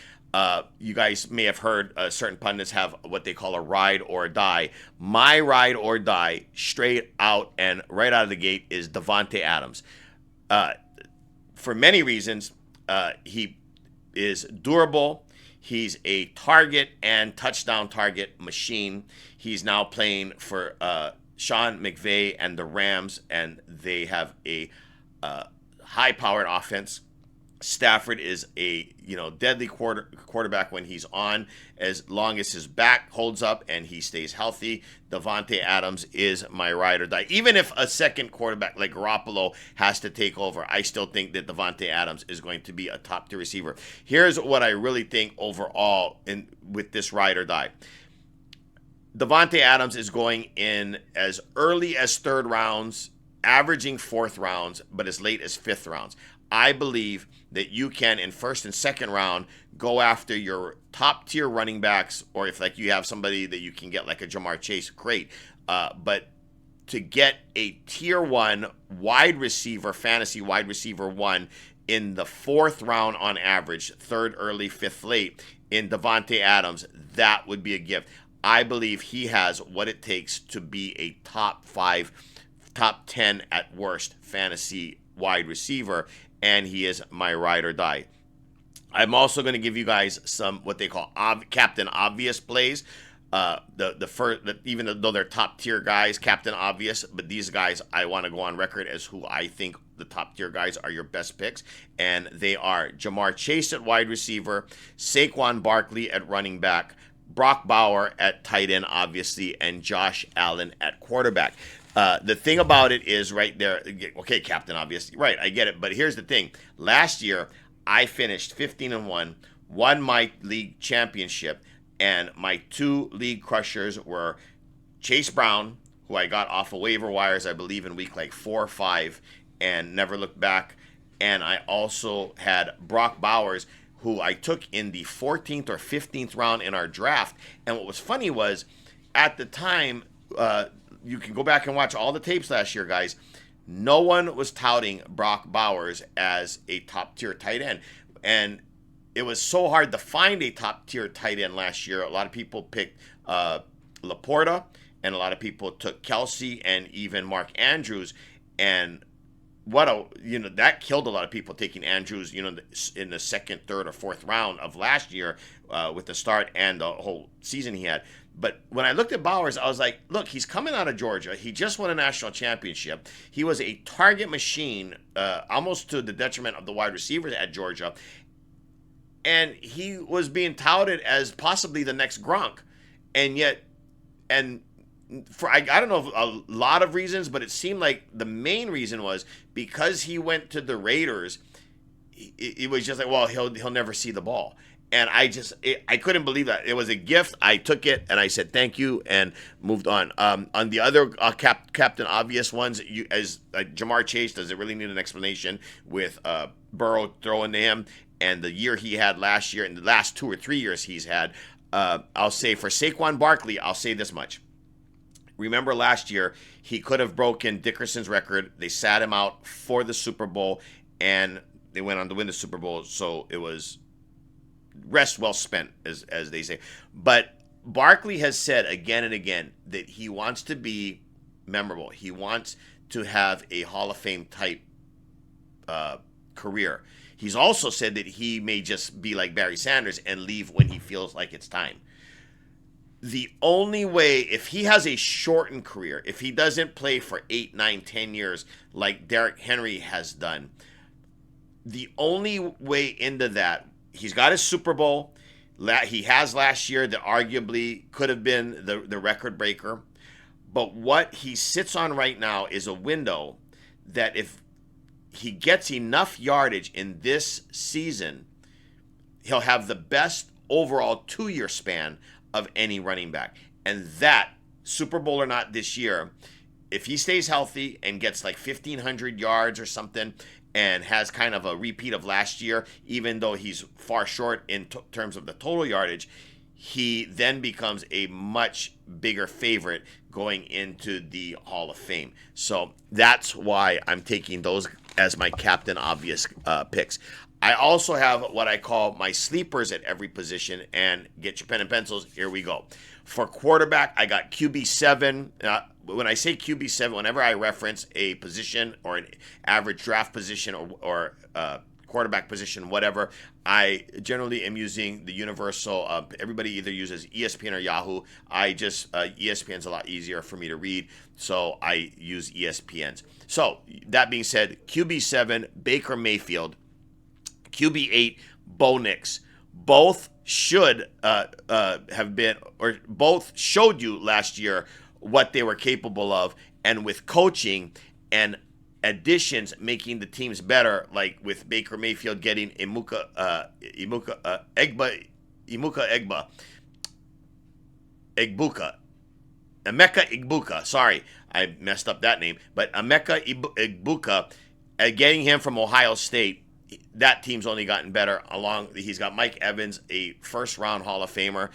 A: you guys may have heard certain pundits have what they call a ride or die. My ride or die, straight out and right out of the gate, is Davante Adams. For many reasons, he is durable. He's a target and touchdown target machine. He's now playing for Sean McVay and the Rams, and they have a high-powered offense. Stafford is a deadly quarterback when he's on, as long as his back holds up and he stays healthy. Davante Adams is my ride or die. Even if a second quarterback like Garoppolo has to take over, I still think that Davante Adams is going to be a top-tier receiver. Here's what I really think overall with this ride or die. Davante Adams is going in as early as 3rd rounds, averaging 4th rounds, but as late as 5th rounds. I believe that you can, in 1st and 2nd round, go after your top tier running backs, or if like you have somebody that you can get like a Jamar Chase, great. But to get a tier 1 wide receiver, fantasy wide receiver 1 in the 4th round on average, 3rd early, 5th late, in Davante Adams, that would be a gift. I believe he has what it takes to be a top 5 top 10 at worst fantasy wide receiver, and he is my ride or die. I'm also going to give you guys some what they call Captain Obvious plays. Even though they're top tier guys, Captain Obvious, but these guys I want to go on record as who I think the top tier guys are your best picks, and they are Jamar Chase at wide receiver, Saquon Barkley at running back, Brock Bauer at tight end, obviously, and Josh Allen at quarterback. The thing about it is right there, okay, Captain Obvious, right, I get it, but here's the thing. Last year, I finished 15-1, won my league championship, and my 2 league crushers were Chase Brown, who I got off of waiver wires, I believe, in week like 4 or 5, and never looked back. And I also had Brock Bowers, who I took in the 14th or 15th round in our draft. And what was funny was, at the time, you can go back and watch all the tapes last year, guys. No one was touting Brock Bowers as a top-tier tight end. And it was so hard to find a top-tier tight end last year. A lot of people picked Laporta, and a lot of people took Kelsey and even Mark Andrews. And that killed a lot of people taking Andrews, in the second, third, or fourth round of last year with the start and the whole season he had. But when I looked at Bowers, I was like, look, he's coming out of Georgia. He just won a national championship. He was a target machine, almost to the detriment of the wide receivers at Georgia. And he was being touted as possibly the next Gronk. And yet, for I don't know a lot of reasons, but it seemed like the main reason was because he went to the Raiders. It was just like, well, he'll never see the ball, and I couldn't believe that. It was a gift. I took it and I said thank you and moved on. On the other Captain Obvious ones, as Jamar Chase, does it really need an explanation with Burrow throwing to him and the year he had last year and the last 2 or 3 years he's had? I'll say for Saquon Barkley, I'll say this much. Remember last year, he could have broken Dickerson's record. They sat him out for the Super Bowl, and they went on to win the Super Bowl. So it was rest well spent, as they say. But Barkley has said again and again that he wants to be memorable. He wants to have a Hall of Fame type career. He's also said that he may just be like Barry Sanders and leave when he feels like it's time. The only way, if he has a shortened career, if he doesn't play for 8, 9, 10 years like Derrick Henry has done, the only way into that, he's got his Super Bowl. He has last year that arguably could have been the record breaker. But what he sits on right now is a window that if he gets enough yardage in this season, he'll have the best overall 2-year span of any running back. And that, Super Bowl or not this year, if he stays healthy and gets like 1,500 yards or something and has kind of a repeat of last year, even though he's far short in terms of the total yardage, he then becomes a much bigger favorite going into the Hall of Fame. So that's why I'm taking those as my Captain Obvious picks. I also have what I call my sleepers at every position, and get your pen and pencils. Here we go. For quarterback, I got QB7. When I say QB7, whenever I reference a position or an average draft position or quarterback position, whatever, I generally am using the universal. Everybody either uses ESPN or Yahoo. ESPN's a lot easier for me to read, so I use ESPN's. So that being said, QB7, Baker Mayfield. QB8, Bo Nix. Both should have been, or both showed you last year what they were capable of, and with coaching and additions making the teams better, like with Baker Mayfield getting Emeka Egbuka. Sorry, I messed up that name, but Emeka Egbuka, getting him from Ohio State. That team's only gotten better. He's got Mike Evans, a first-round Hall of Famer.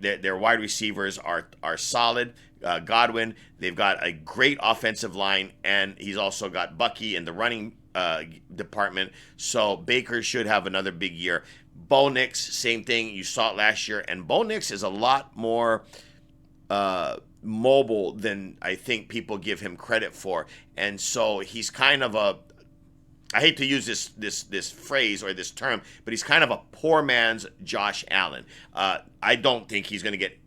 A: Their wide receivers are solid. Godwin, they've got a great offensive line, and he's also got Bucky in the running department. So Baker should have another big year. Bo Nix, same thing. You saw it last year, and Bo Nix is a lot more mobile than I think people give him credit for. And so he's kind of I hate to use this phrase or this term, but he's kind of a poor man's Josh Allen. I don't think he's going to get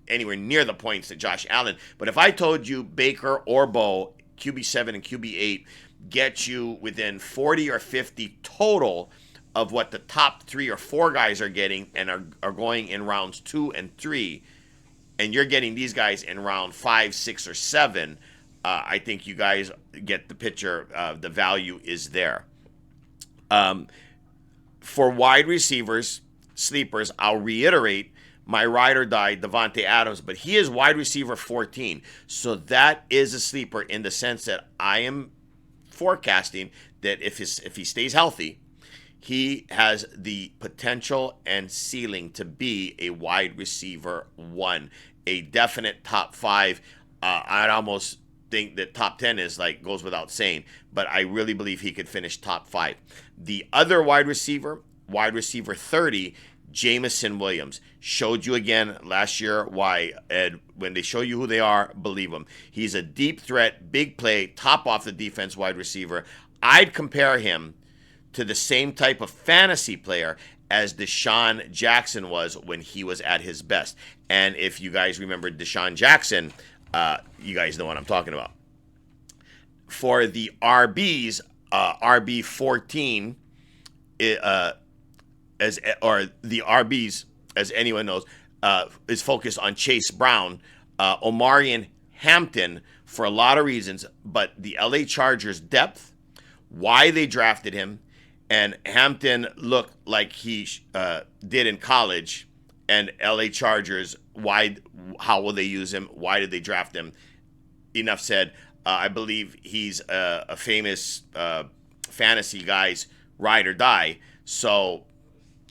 A: anywhere near the points that Josh Allen. But if I told you Baker or Bo, QB7 and QB8, get you within 40 or 50 total of what the top 3 or 4 guys are getting and are going in rounds 2 and 3, and you're getting these guys in round 5, 6, or 7, I think you guys get the picture. The value is there. For wide receivers, sleepers, I'll reiterate my ride or die, Davante Adams, but he is wide receiver 14. So that is a sleeper in the sense that I am forecasting that if he stays healthy, he has the potential and ceiling to be a wide receiver 1, a definite top 5. I'd almost think that top 10 is goes without saying, but I really believe he could finish top 5. The other wide receiver 30, Jameson Williams, showed you again last year why, Ed, when they show you who they are, believe them. He's a deep threat, big play, top off the defense wide receiver. I'd compare him to the same type of fantasy player as Deshaun Jackson was when he was at his best. And if you guys remember Deshaun Jackson, you guys know what I'm talking about. For the RBs, RB 14, the RBs, as anyone knows, is focused on Chase Brown, Omarion Hampton, for a lot of reasons, but the LA Chargers' depth, why they drafted him, and Hampton looked like he did in college, and LA Chargers, how will they use him? Why did they draft him? Enough said. I believe he's a famous fantasy guy's ride or die. So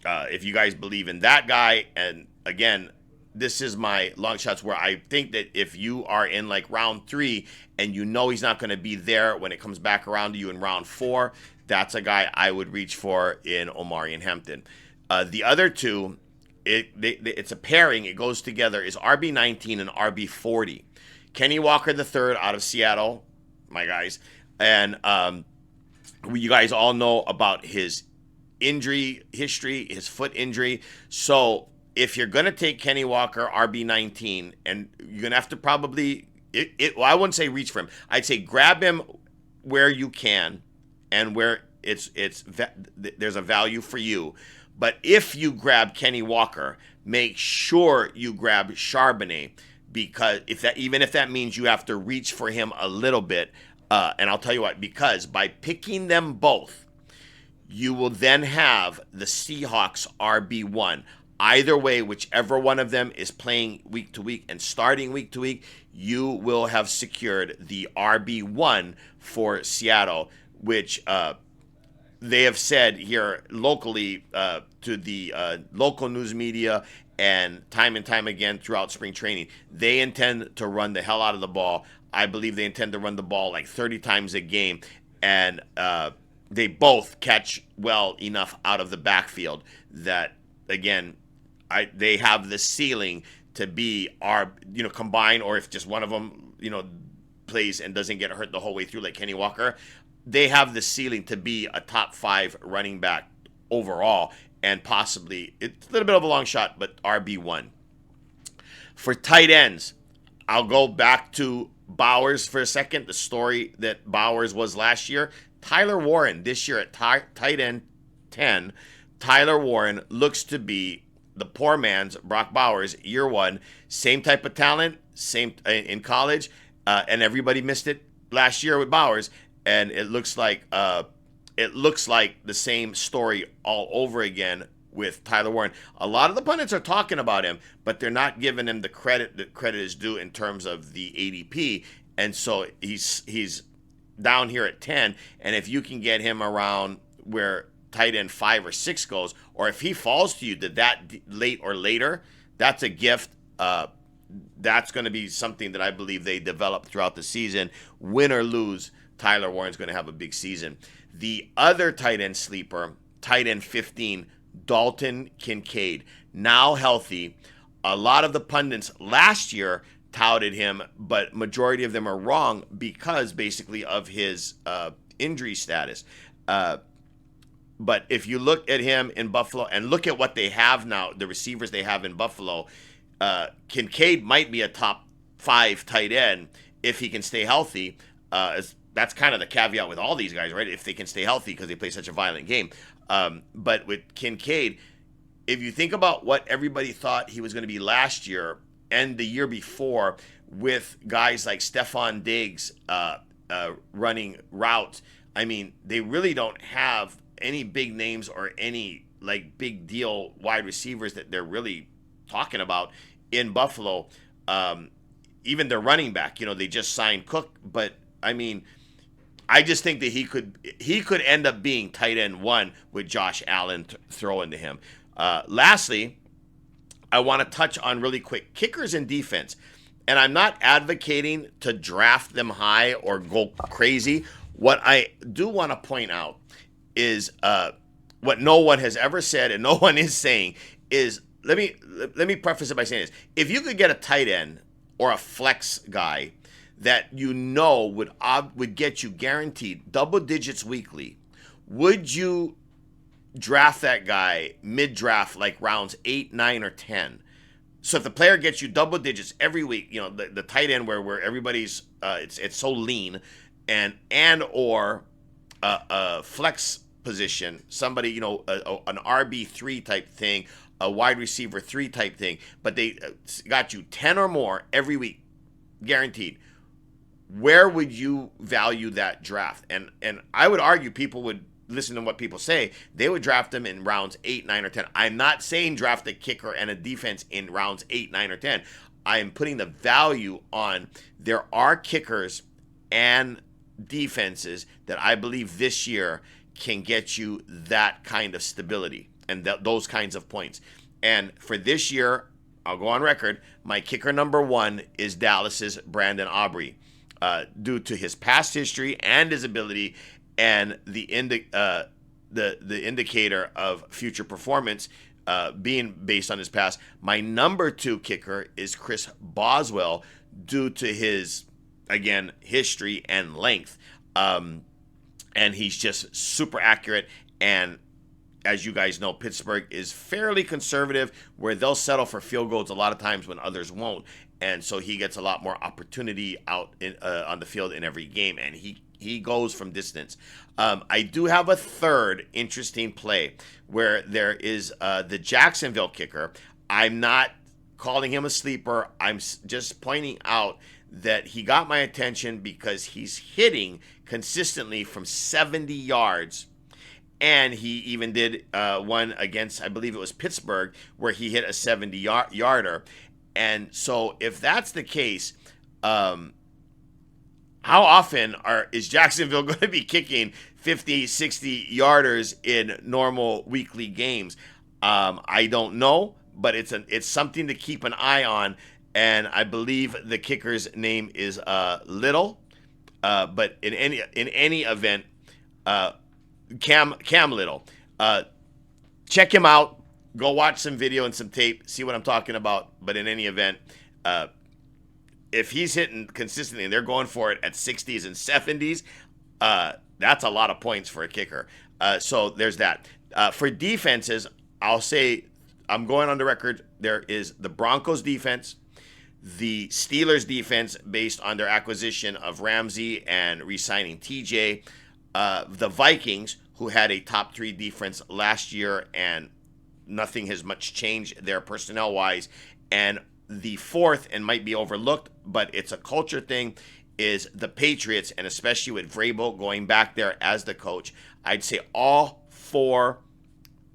A: if you guys believe in that guy, and again, this is my long shots where I think that if you are in round 3 and you know he's not going to be there when it comes back around to you in round 4, that's a guy I would reach for in Omarion Hampton. The other two, it's a pairing. It goes together. Is RB19 and RB40. Kenny Walker III out of Seattle, my guys, and you guys all know about his injury history, his foot injury. So if you're going to take Kenny Walker, RB19, and you're going to have to probably, well, I wouldn't say reach for him. I'd say grab him where you can and where there's a value for you. But if you grab Kenny Walker, make sure you grab Charbonnet, because even if that means you have to reach for him a little bit, and I'll tell you what, because by picking them both, you will then have the Seahawks RB1. Either way, whichever one of them is playing week to week and starting week to week, you will have secured the RB1 for Seattle, which they have said here locally to the local news media and time again throughout spring training, they intend to run the hell out of the ball. I believe they intend to run the ball 30 times a game, and they both catch well enough out of the backfield that, again, they have the ceiling to be combined, or if just one of them plays and doesn't get hurt the whole way through like Kenny Walker, they have the ceiling to be a top 5 running back overall, and possibly, it's a little bit of a long shot, but RB1. For tight ends, I'll go back to Bowers for a second, the story that Bowers was last year. Tyler Warren this year at tight end 10. Tyler Warren looks to be the poor man's Brock Bowers, year 1. Same type of talent, same in college, and everybody missed it last year with Bowers. And it looks like the same story all over again with Tyler Warren. A lot of the pundits are talking about him, but they're not giving him the credit that credit is due in terms of the ADP. And so he's down here at 10. And if you can get him around where tight end 5 or 6 goes, or if he falls to you to that late or later, that's a gift. That's going to be something that I believe they develop throughout the season. Win or lose, Tyler Warren's going to have a big season. The other tight end sleeper, tight end 15, Dalton Kincaid, now healthy. A lot of the pundits last year touted him, but majority of them are wrong because basically of his injury status. But if you look at him in Buffalo and look at what they have now, the receivers they have in Buffalo, Kincaid might be a top 5 tight end if he can stay healthy. That's kind of the caveat with all these guys, right? If they can stay healthy because they play such a violent game. But with Kincaid, if you think about what everybody thought he was going to be last year and the year before with guys like Stephon Diggs running routes, I mean, they really don't have any big names or any like big deal wide receivers that they're really talking about in Buffalo. Even their running back, they just signed Cook, but I mean, I just think that he could end up being tight end 1 with Josh Allen throwing to him. Lastly, I want to touch on really quick kickers and defense. And I'm not advocating to draft them high or go crazy. What I do want to point out is what no one has ever said and no one is saying is, let me preface it by saying this. If you could get a tight end or a flex guy that would get you guaranteed double digits weekly, would you draft that guy mid-draft, like rounds 8, 9, or 10? So if the player gets you double digits every week, the tight end where everybody's it's so lean, and or a flex position, somebody, an RB3 type thing, a wide receiver 3 type thing, but they got you 10 or more every week, guaranteed. Where would you value that draft? And I would argue people would listen to what people say. They would draft them in rounds 8, 9, or 10. I'm not saying draft a kicker and a defense in rounds 8, 9, or 10. I am putting the value on there are kickers and defenses that I believe this year can get you that kind of stability and those kinds of points. And for this year, I'll go on record, my kicker number 1 is Dallas's Brandon Aubrey. Due to his past history and his ability and the indicator of future performance being based on his past. My number 2 kicker is Chris Boswell due to his, again, history and length. And he's just super accurate. And as you guys know, Pittsburgh is fairly conservative where they'll settle for field goals a lot of times when others won't. And so he gets a lot more opportunity out on the field in every game, and he goes from distance. I do have a third interesting play where there is the Jacksonville kicker. I'm not calling him a sleeper. I'm just pointing out that he got my attention because he's hitting consistently from 70 yards. And he even did one against, I believe it was Pittsburgh, where he hit a 70-yarder. And so if that's the case, how often is Jacksonville going to be kicking 50, 60 yarders in normal weekly games? I don't know, but it's something to keep an eye on. And I believe the kicker's name is Little. But in any event, Cam Little. Check him out. Go watch some video and some tape, see what I'm talking about. But in any event, if he's hitting consistently and they're going for it at 60s and 70s, that's a lot of points for a kicker. So there's that. For defenses, I'll say I'm going on the record. There is the Broncos defense, the Steelers defense based on their acquisition of Ramsey and re-signing TJ, the Vikings, who had a top 3 defense last year and nothing has much changed there personnel-wise. And the fourth, and might be overlooked, but it's a culture thing, is the Patriots, and especially with Vrabel going back there as the coach. I'd say all 4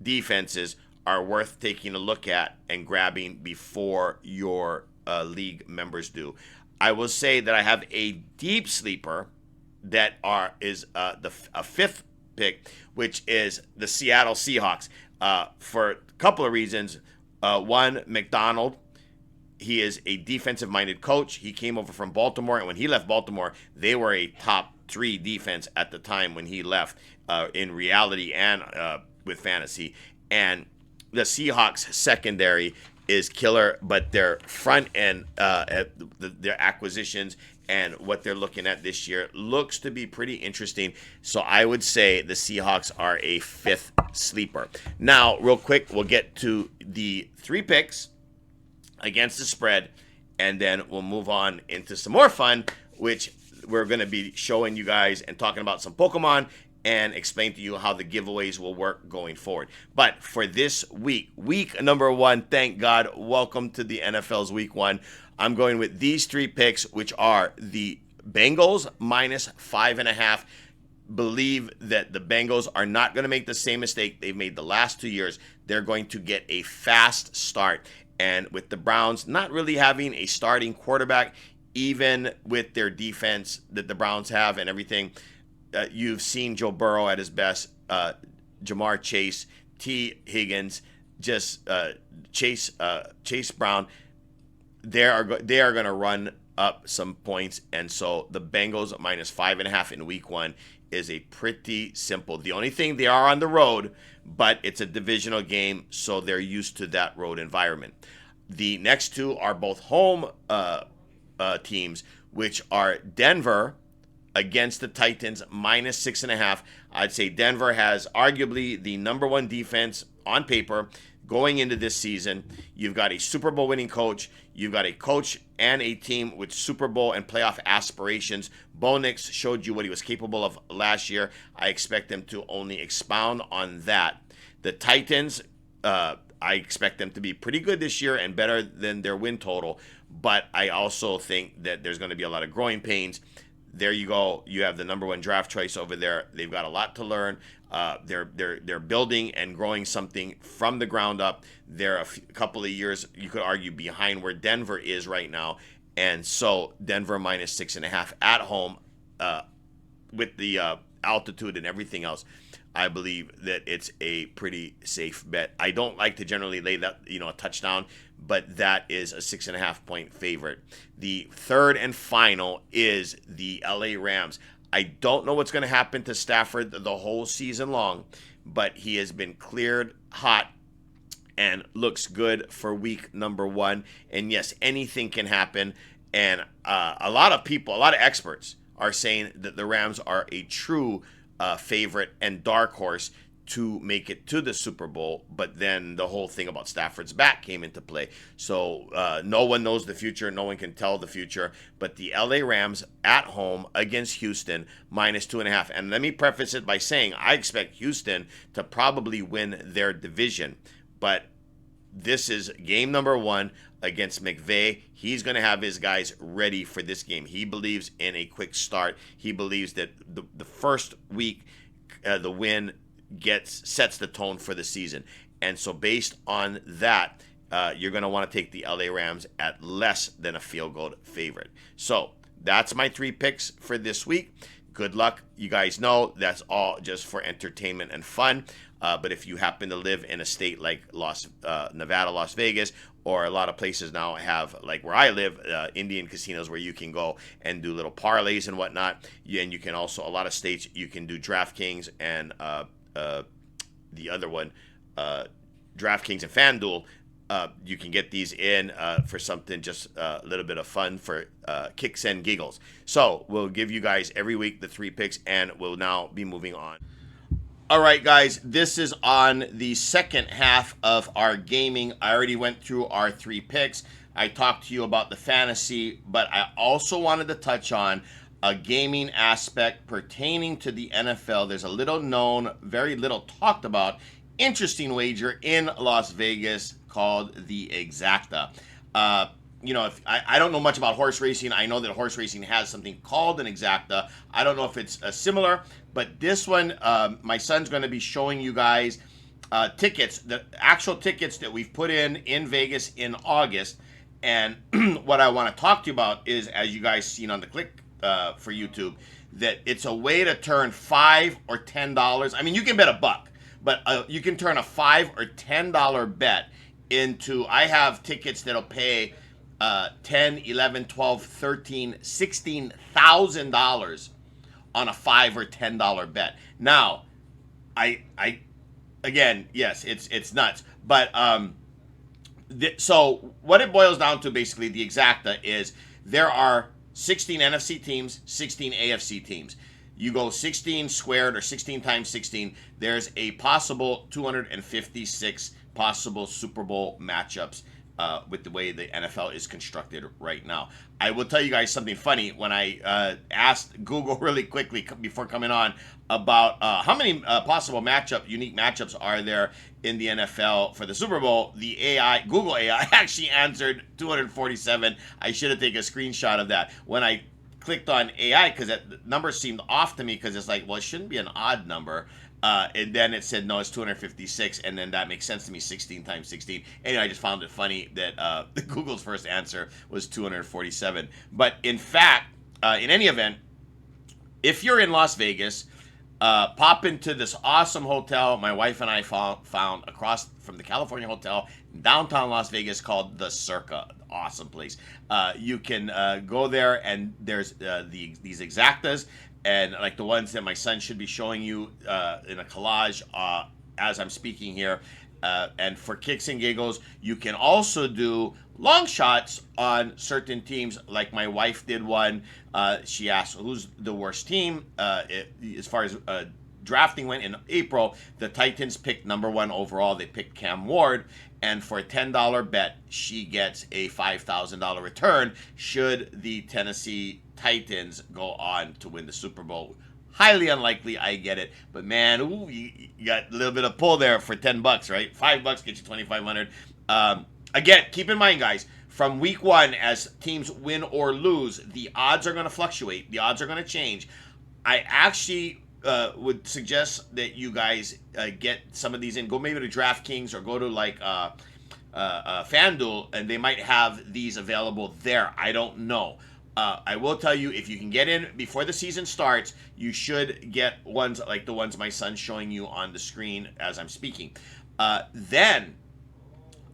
A: defenses are worth taking a look at and grabbing before your league members do. I will say that I have a deep sleeper that is a 5th pick, which is the Seattle Seahawks. For a couple of reasons. One, McDonald. He is a defensive-minded coach. He came over from Baltimore, and when he left Baltimore, they were a top 3 defense at the time when he left, in reality and with fantasy. And the Seahawks secondary is killer, but their front end, their acquisitions and what they're looking at this year looks to be pretty interesting. So I would say the Seahawks are a 5th sleeper. Now, real quick, we'll get to the 3 picks against the spread, and then we'll move on into some more fun, which we're going to be showing you guys and talking about some Pokemon and explain to you how the giveaways will work going forward. But for this week number 1, thank God, welcome to the NFL's week 1. I'm going with these 3 picks, which are the Bengals minus 5.5. Believe that the Bengals are not going to make the same mistake they've made the last 2 years. They're going to get a fast start. And with the Browns not really having a starting quarterback, even with their defense that the Browns have and everything, you've seen Joe Burrow at his best, Jamar Chase, T. Higgins, just Chase Brown. They are going to run up some points, and so the Bengals minus 5.5 in week 1 is a pretty simple. The only thing, they are on the road, but it's a divisional game, so they're used to that road environment. The next 2 are both home teams, which are Denver against the Titans minus 6.5. I'd say Denver has arguably the number 1 defense on paper going into this season. You've got a Super Bowl winning coach. You've got a coach and a team with Super Bowl and playoff aspirations. Bo Nix showed you what he was capable of last year. I expect them to only expound on that. The Titans, I expect them to be pretty good this year and better than their win total, but I also think that there's going to be a lot of growing pains. There you go. You have the number 1 draft choice over there. They've got a lot to learn. They're building and growing something from the ground up. They're a couple of years, you could argue, behind where Denver is right now. And so Denver minus 6.5 at home, with the altitude and everything else, I believe that it's a pretty safe bet. I don't like to generally lay that, a touchdown, but that is a 6.5 point favorite. The third and final is the LA Rams. I don't know what's going to happen to Stafford the whole season long, but he has been cleared hot and looks good for week number 1. And yes, anything can happen. And a lot of people, a lot of experts are saying that the Rams are a true favorite and dark horse to make it to the Super Bowl, but then the whole thing about Stafford's back came into play. So no one knows the future. No one can tell the future. But the LA Rams at home against Houston minus 2.5. And let me preface it by saying I expect Houston to probably win their division. But this is game number 1 against McVay. He's going to have his guys ready for this game. He believes in a quick start. He believes that the first week, the win sets the tone for the season. And so based on that, you're going to want to take the LA Rams at less than a field goal favorite. So that's my 3 picks for this week. Good luck. You guys know that's all just for entertainment and fun. But if you happen to live in a state like Nevada, Las Vegas, or a lot of places now have, like where I live, Indian casinos where you can go and do little parlays and whatnot. And you can also, a lot of states, you can do DraftKings and the other one, DraftKings and FanDuel. You can get these in for something, just a little bit of fun for kicks and giggles. So we'll give you guys every week the 3 picks, and we'll now be moving on. All right, guys, this is on the second half of our gaming. I already went through our 3 picks. I talked to you about the fantasy, but I also wanted to touch on a gaming aspect pertaining to the NFL. There's a little known, very little talked about, interesting wager in Las Vegas called the Exacta. If I don't know much about horse racing. I know that horse racing has something called an Exacta. I don't know if it's similar, but this one, my son's going to be showing you guys tickets, the actual tickets that we've put in Vegas in August. And what I want to talk to you about is, as you guys seen on the click for YouTube, that it's a way to turn $5 or $10. I mean, you can bet $1, but you can turn a $5 or $10 bet into, I have tickets that'll pay $10, $11, $12, $13, $16,000 on a $5 or $10 bet. Now, I again, yes, it's nuts, but So what it boils down to, basically, the exacta is there are 16 NFC teams, 16 AFC teams. You go 16 squared or 16 times 16. There's a possible 256 possible Super Bowl matchups with the way the NFL is constructed right now. I will tell you guys something funny. When I asked Google really quickly before coming on about how many possible unique matchups are there in the NFL for the Super Bowl, the Google AI actually answered 247. I should have taken a screenshot of that. When I clicked on AI, because that number seemed off to me, because it's like, well, it shouldn't be an odd number. And then it said, no, it's 256. And then that makes sense to me, 16 times 16. Anyway, I just found it funny that Google's first answer was 247. But in fact, in any event, if you're in Las Vegas, pop into this awesome hotel my wife and I found across from the California Hotel in downtown Las Vegas called the Circa. Awesome place. You can go there, and there's these exactas, and like the ones that my son should be showing you in a collage as I'm speaking here. And for kicks and giggles, you can also do long shots on certain teams. Like my wife did one. She asked, who's the worst team? As far as drafting went in April, the Titans picked #1 overall. They picked Cam Ward. And for a $10 bet, she gets a $5,000 return should the Tennessee Titans go on to win the Super Bowl. Highly unlikely, I get it, but man, you got a little bit of pull there for $10, right? $5 gets you $2,500. Again, keep in mind, guys, from week 1, as teams win or lose, the odds are going to fluctuate. The odds are going to change. I actually would suggest that you guys get some of these in. Go maybe to DraftKings or go to like FanDuel, and they might have these available there. I don't know. I will tell you, if you can get in before the season starts, you should get ones like the ones my son's showing you on the screen as I'm speaking. Then,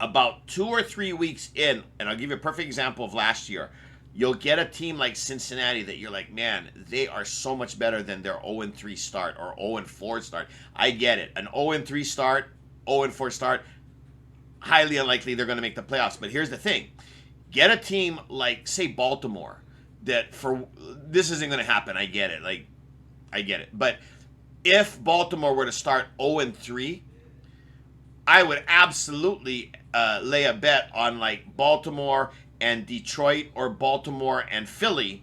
A: about 2 or 3 weeks in, and I'll give you a perfect example of last year, you'll get a team like Cincinnati that you're like, man, they are so much better than their 0-3 start or 0-4 start. I get it. An 0-3 start, 0-4 start, highly unlikely they're going to make the playoffs. But here's the thing. Get a team like, say, Baltimore, that this isn't going to happen. I get it. I get it. But if Baltimore were to start 0-3, I would absolutely lay a bet on like Baltimore and Detroit, or Baltimore and Philly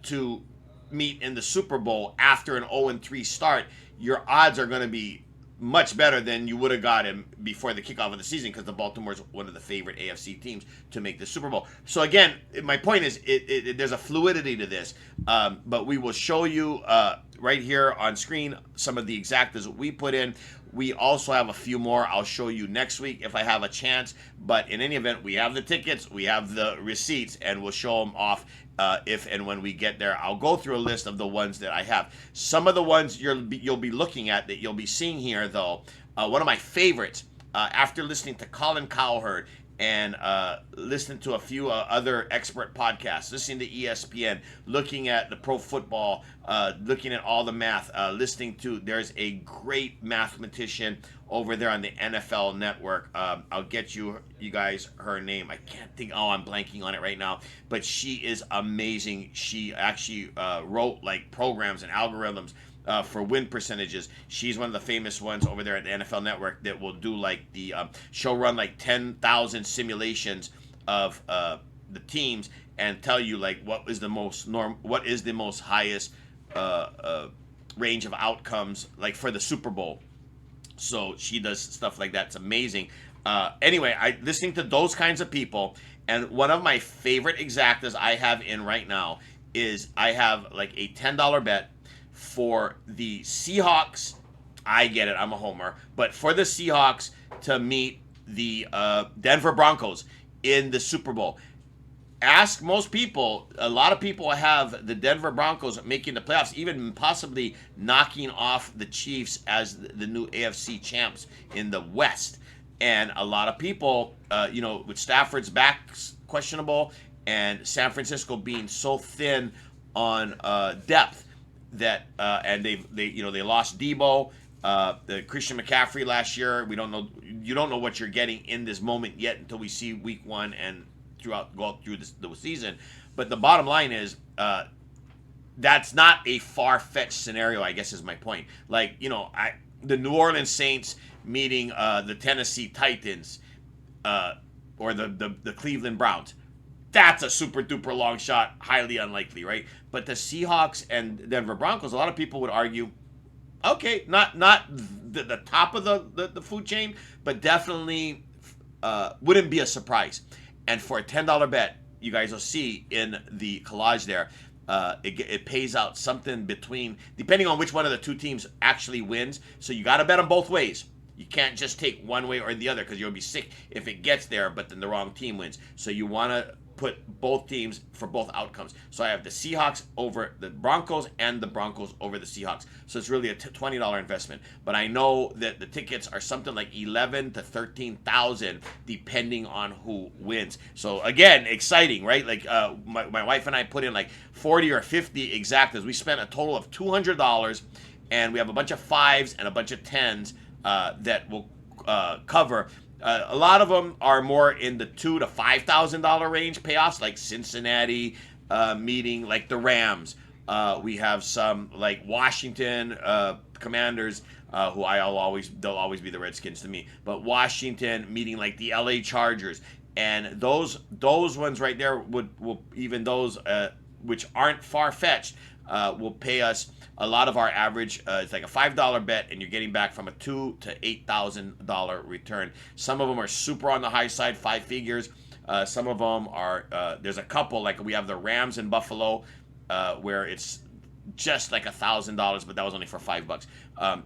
A: to meet in the Super Bowl after an 0-3 start. Your odds are going to be much better than you would have gotten before the kickoff of the season, because the Baltimore's one of the favorite AFC teams to make the Super Bowl. So again, my point is, there's a fluidity to this, but we will show you right here on screen some of the exactas that we put in. We also have a few more I'll show you next week if I have a chance. But in any event, we have the tickets, we have the receipts, and we'll show them off if and when we get there. I'll go through a list of the ones that I have. Some of the ones you'll be looking at that you'll be seeing here, though, one of my favorites, after listening to Colin Cowherd and listening to a few other expert podcasts, listening to ESPN, looking at the pro football, looking at all the math, there's a great mathematician over there on the NFL Network. I'll get you guys her name. I can't think. Oh, I'm blanking on it right now. But she is amazing. She actually wrote like programs and algorithms for win percentages. She's one of the famous ones over there at the NFL Network that will do like she'll run like 10,000 simulations of the teams and tell you like what is the most highest range of outcomes like for the Super Bowl. So she does stuff like that. It's amazing. Anyway, listening to those kinds of people, and one of my favorite exactas I have in right now is I have like a $10 bet for the Seahawks. I get it, I'm a homer, but for the Seahawks to meet the Denver Broncos in the Super Bowl. Ask most people, a lot of people have the Denver Broncos making the playoffs, even possibly knocking off the Chiefs as the new AFC champs in the West. And a lot of people, with Stafford's back questionable and San Francisco being so thin on depth, that and they lost Debo, the Christian McCaffrey last year. We don't know you don't know what you're getting in this moment yet until we see week one and go through the season. But the bottom line is, that's not a far-fetched scenario, I guess is my point. Like, the New Orleans Saints meeting the Tennessee Titans or the Cleveland Browns. That's a super duper long shot, highly unlikely, right? But the Seahawks and Denver Broncos, a lot of people would argue, okay, not the top of the food chain, but definitely wouldn't be a surprise. And for a $10 bet, you guys will see in the collage there, it pays out something between, depending on which one of the two teams actually wins. So you got to bet them both ways. You can't just take one way or the other because you'll be sick if it gets there, but then the wrong team wins. So you want to put both teams for both outcomes. So I have the Seahawks over the Broncos and the Broncos over the Seahawks. So it's really a $20 investment. But I know that the tickets are something like 11 to 13,000 depending on who wins. So again, exciting, right? Like my wife and I put in like 40 or 50 exactas. We spent a total of $200, and we have a bunch of 5s and a bunch of 10s that will cover. A lot of them are more in the $2,000 to $5,000 range payoffs, like Cincinnati meeting like the Rams. We have some like Washington Commanders, who they'll always be the Redskins to me. But Washington meeting like the LA Chargers, and those ones right there will even those which aren't far fetched will pay us a lot of our average. It's like a $5 bet, and you're getting back from a $2,000 to $8,000 return. Some of them are super on the high side, 5 figures. Some of them are. There's a couple, like we have the Rams in Buffalo, where it's just like $1,000, but that was only for $5.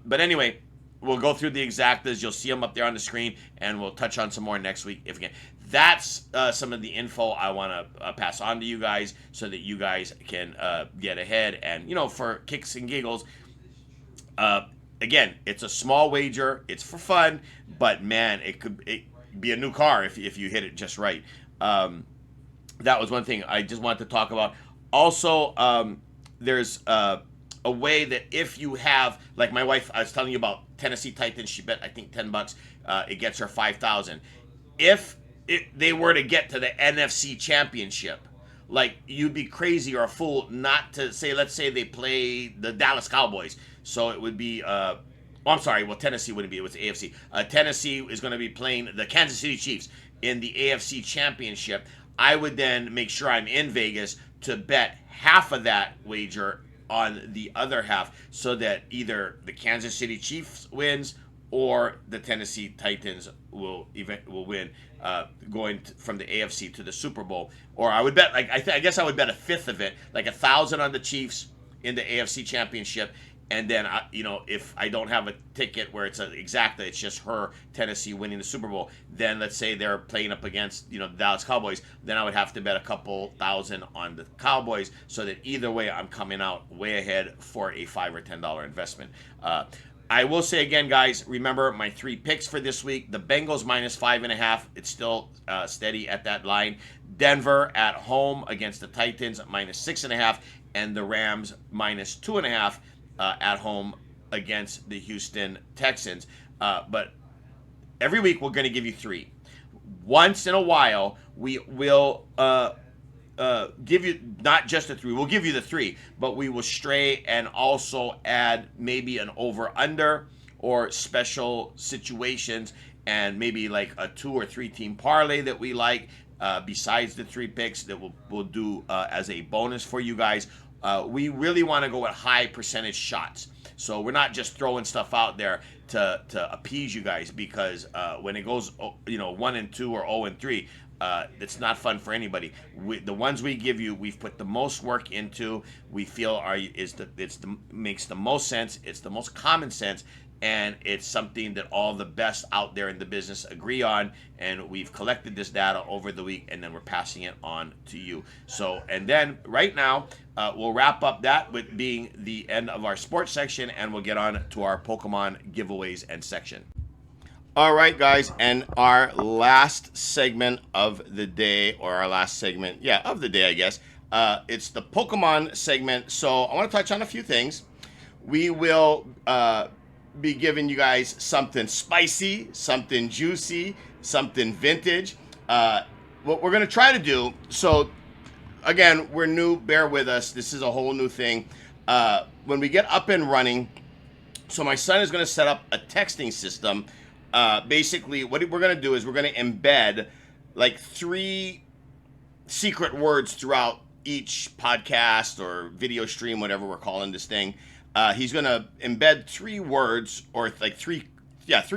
A: But anyway, we'll go through the exactas. You'll see them up there on the screen, and we'll touch on some more next week if we can. That's some of the info I want to pass on to you guys so that you guys can get ahead. And, for kicks and giggles, again, it's a small wager. It's for fun. But, man, it could be a new car if you hit it just right. That was one thing I just wanted to talk about. Also, there's a way that if you have, like my wife, I was telling you about Tennessee Titans. She bet, I think, $10. It gets her $5,000. If they were to get to the NFC Championship, like, you'd be crazy or a fool not to say, let's say they play the Dallas Cowboys. So it would be, Tennessee wouldn't be, it was AFC. Tennessee is going to be playing the Kansas City Chiefs in the AFC Championship. I would then make sure I'm in Vegas to bet half of that wager on the other half so that either the Kansas City Chiefs wins or the Tennessee Titans will win, going from the AFC to the Super Bowl. Or I would bet, like I guess I would bet a fifth of it, like $1,000 on the Chiefs in the AFC Championship, and then if I don't have a ticket where it's it's just her Tennessee winning the Super Bowl, then let's say they're playing up against the Dallas Cowboys, then I would have to bet a couple thousand on the Cowboys, so that either way I'm coming out way ahead for a $5 or $10 investment. I will say again, guys, remember my 3 picks for this week. The Bengals minus 5.5. It's still steady at that line. Denver at home against the Titans minus 6.5. And the Rams minus 2.5 at home against the Houston Texans. But every week we're going to give you 3. Once in a while, we will give you not just the 3. We'll give you the 3, but we will stray and also add maybe an over/under or special situations, and maybe like a 2 or 3 team parlay that we like besides the 3 picks that we'll do as a bonus for you guys. We really want to go with high percentage shots, so we're not just throwing stuff out there to appease you guys, because when it goes 1 and 2 or 0 and 3. It's not fun for anybody. The ones we give you, we've put the most work into. We feel makes the most sense. It's the most common sense, and it's something that all the best out there in the business agree on. And we've collected this data over the week, and then we're passing it on to you. So, and then right now, we'll wrap up that with being the end of our sports section, and we'll get on to our Pokemon giveaways and section. All right, guys, and our last segment of the day, or our last segment, of the day, I guess. It's the Pokemon segment. So I want to touch on a few things. We will be giving you guys something spicy, something juicy, something vintage. What we're going to try to do, so again, we're new, bear with us. This is a whole new thing. When we get up and running, so my son is going to set up a texting system. Basically, what we're going to do is we're going to embed like 3 secret words throughout each podcast or video stream, whatever we're calling this thing. He's going to embed 3 words, or like 3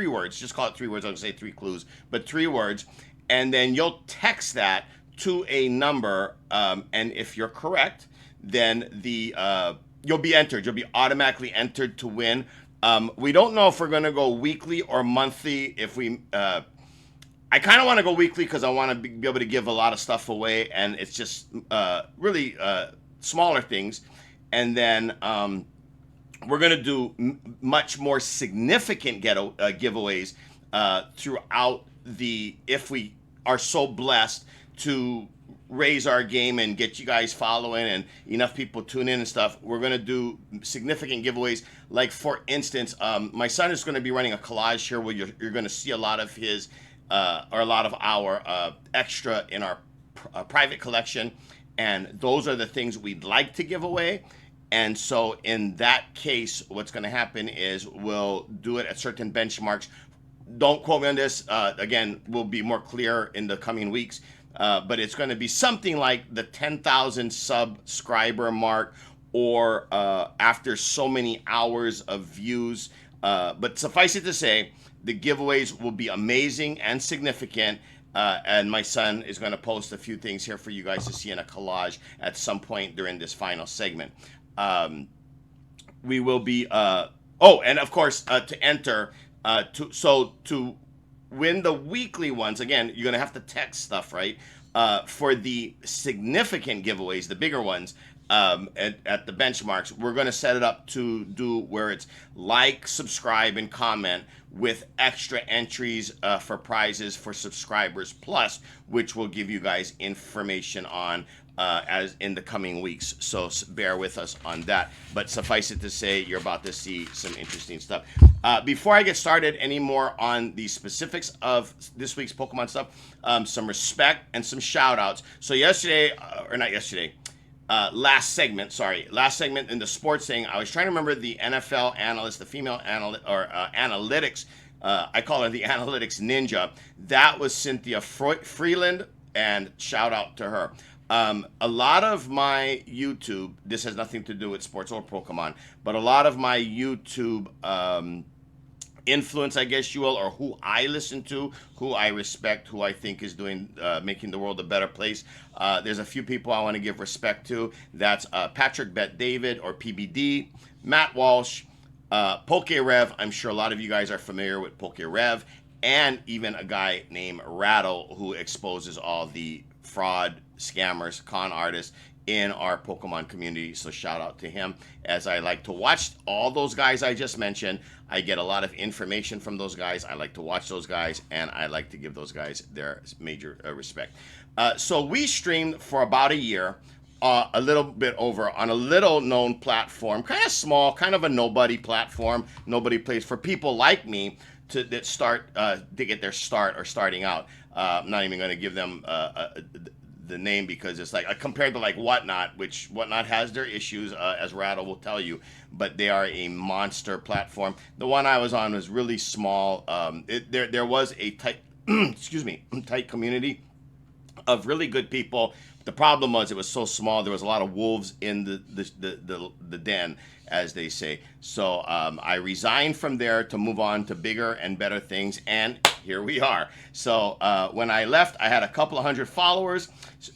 A: words. Just call it 3 words. I was going to say 3 clues, but 3 words. And then you'll text that to a number. And if you're correct, then you'll be entered. You'll be automatically entered to win. We don't know if we're going to go weekly or monthly. I kind of want to go weekly because I want to be able to give a lot of stuff away, and it's just really smaller things. And then we're going to do much more significant giveaways throughout if we are so blessed to raise our game and get you guys following and enough people tune in and stuff. We're going to do significant giveaways. Like, for instance, my son is going to be running a collage here where you're going to see a lot of his or a lot of our extra in our private collection, and those are the things we'd like to give away. And so in that case, what's going to happen is we'll do it at certain benchmarks. Don't quote me on this. Again, we'll be more clear in the coming weeks. But it's going to be something like the 10,000 subscriber mark, or after so many hours of views. But suffice it to say, the giveaways will be amazing and significant. And my son is going to post a few things here for you guys to see in a collage at some point during this final segment. We will be, and of course, to enter, to win the weekly ones, again, you're going to have to text stuff, right? For the significant giveaways, the bigger ones, at the benchmarks, we're going to set it up to do where it's like, subscribe, and comment with extra entries for prizes for subscribers plus, which will give you guys information on as in the coming weeks. So bear with us on that. But suffice it to say, you're about to see some interesting stuff. Before I get started any more on the specifics of this week's Pokemon stuff, some respect and some shout outs. So last segment in the sports thing, I was trying to remember the NFL analyst, the female analyst, or analytics. I call her the analytics ninja. That was Cynthia Freeland, and shout out to her. A lot of my YouTube, this has nothing to do with sports or Pokemon, but a lot of my YouTube influence, I guess you will, or who I listen to, who I respect, who I think is doing, making the world a better place. There's a few people I want to give respect to. That's Patrick Bet David, or PBD, Matt Walsh, PokeRev. I'm sure a lot of you guys are familiar with PokeRev, and even a guy named Rattle, who exposes all the fraud, scammers, con artists in our Pokemon community. So shout out to him. As I like to watch all those guys I just mentioned, I get a lot of information from those guys. I like to watch those guys, and I like to give those guys their major respect. So we streamed for about a year, a little bit over, on a little known platform, kind of small, kind of a nobody platform. Nobody plays, for people like me to get their start or starting out. I'm not even going to give them the name, because it's like compared to like Whatnot, which Whatnot has their issues, as Rattle will tell you, but they are a monster platform. The one I was on was really small. There was a tight tight community of really good people. The problem was it was so small. There was a lot of wolves in the den, as they say. So I resigned from there to move on to bigger and better things, and here we are. So when I left, I had a couple of hundred followers,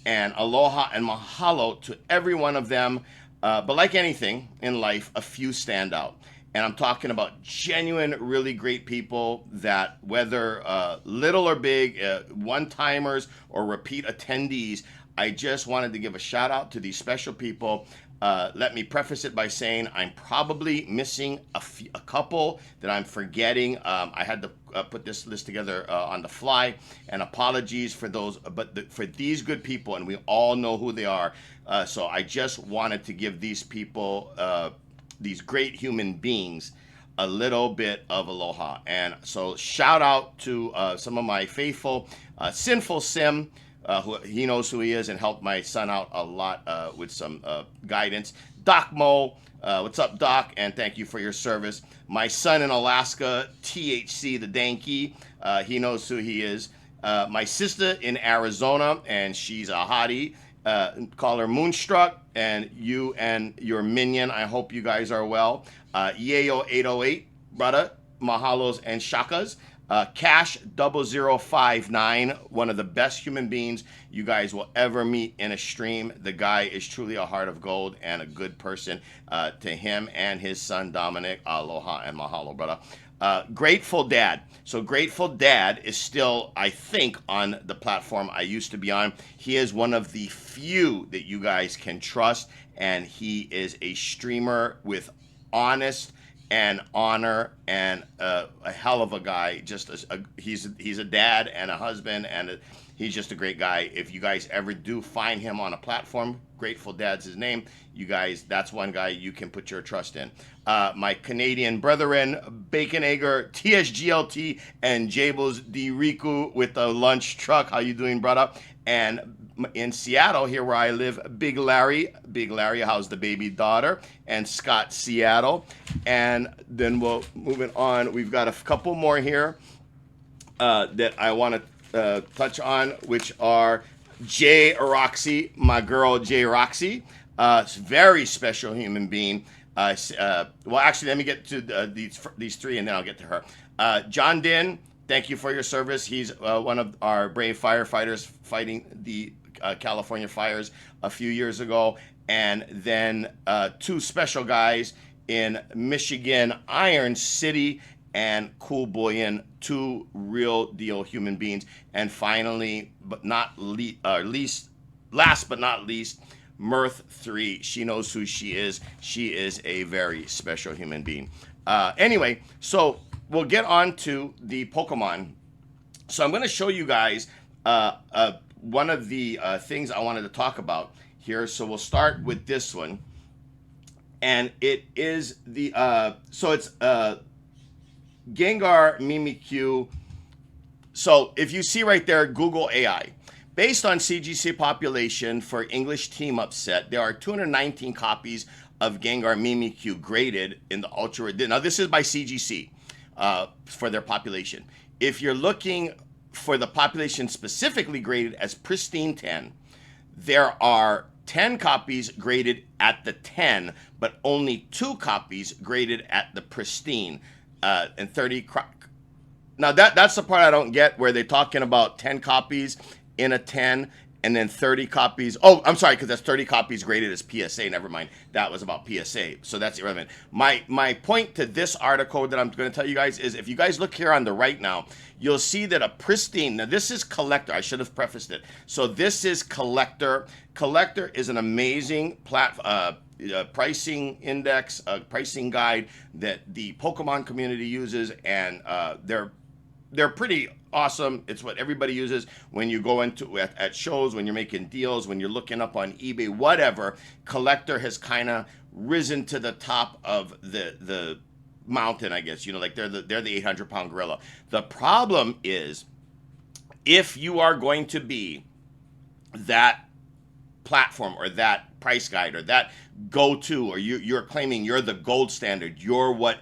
A: and aloha and mahalo to every one of them. But like anything in life, a few stand out. And I'm talking about genuine, really great people that, whether little or big, one-timers or repeat attendees, I just wanted to give a shout out to these special people. Let me preface it by saying I'm probably missing a couple that I'm forgetting. I had to put this list together on the fly, and apologies for those, but for these good people, and we all know who they are. So I just wanted to give these people, these great human beings, a little bit of aloha. And so shout out to some of my faithful Sinful Sim, who he knows who he is and helped my son out a lot with some guidance. Doc Mo, what's up, Doc? And thank you for your service. My son in Alaska, THC the Danky, he knows who he is. My sister in Arizona, and she's a hottie. Call her Moonstruck, and you and your minion, I hope you guys are well. Yayo 808, brother, mahalos and shakas. Cash 0059, one of the best human beings you guys will ever meet in a stream. The guy is truly a heart of gold and a good person. To him and his son Dominic, aloha and mahalo, brother. Grateful Dad. So Grateful Dad is still, I think, on the platform I used to be on. He is one of the few that you guys can trust, and he is a streamer with honest and honor, and a hell of a guy. He's a dad and a husband, and he's just a great guy. If you guys ever do find him on a platform, Grateful Dad's his name. You guys, that's one guy you can put your trust in. My Canadian brethren, Bacon Egger, TSGLT, and Jables D. Riku with the lunch truck. How you doing, brother? And in Seattle, here where I live, Big Larry, how's the baby daughter? And Scott Seattle. And then we'll move it on. We've got a couple more here that I want to touch on, which are Jay Roxy, my girl Jay Roxy. Very special human being. Well, actually, let me get to these three, and then I'll get to her. John Din, thank you for your service. He's one of our brave firefighters fighting the California fires a few years ago. And then two special guys in Michigan, Iron City and Cool Boyan, two real deal human beings. And finally, but not last but not least, Mirth 3. She knows who she is. She is a very special human being. Anyway, so we'll get on to the Pokemon. So I'm going to show you guys one of the things I wanted to talk about here. So we'll start with this one. And it is the, so it's Gengar Mimikyu. So if you see right there, Google AI. Based on CGC population for English team upset, there are 219 copies of Gengar Mimikyu graded in the Ultra. Now this is by CGC for their population. If you're looking for the population specifically graded as pristine 10, there are 10 copies graded at the 10, but only 2 copies graded at the pristine, and 30. Now that's the part I don't get, where they're talking about 10 copies in a 10 and then 30 copies. Oh, I'm sorry, because that's 30 copies graded as PSA. Never mind. That was about PSA. So that's irrelevant. My point to this article that I'm going to tell you guys is, if you guys look here on the right now, you'll see that a pristine, now this is collector. I should have prefaced it. So this is collector. Collector is an amazing pricing index, pricing guide that the Pokemon community uses, and they're pretty awesome. It's what everybody uses when you go into at shows, when you're making deals, when you're looking up on eBay, whatever. Collector has kind of risen to the top of the mountain, I guess. You know, like they're the 800-pound gorilla. The problem is, if you are going to be that platform or that price guide or that go-to, or you're claiming you're the gold standard, you're what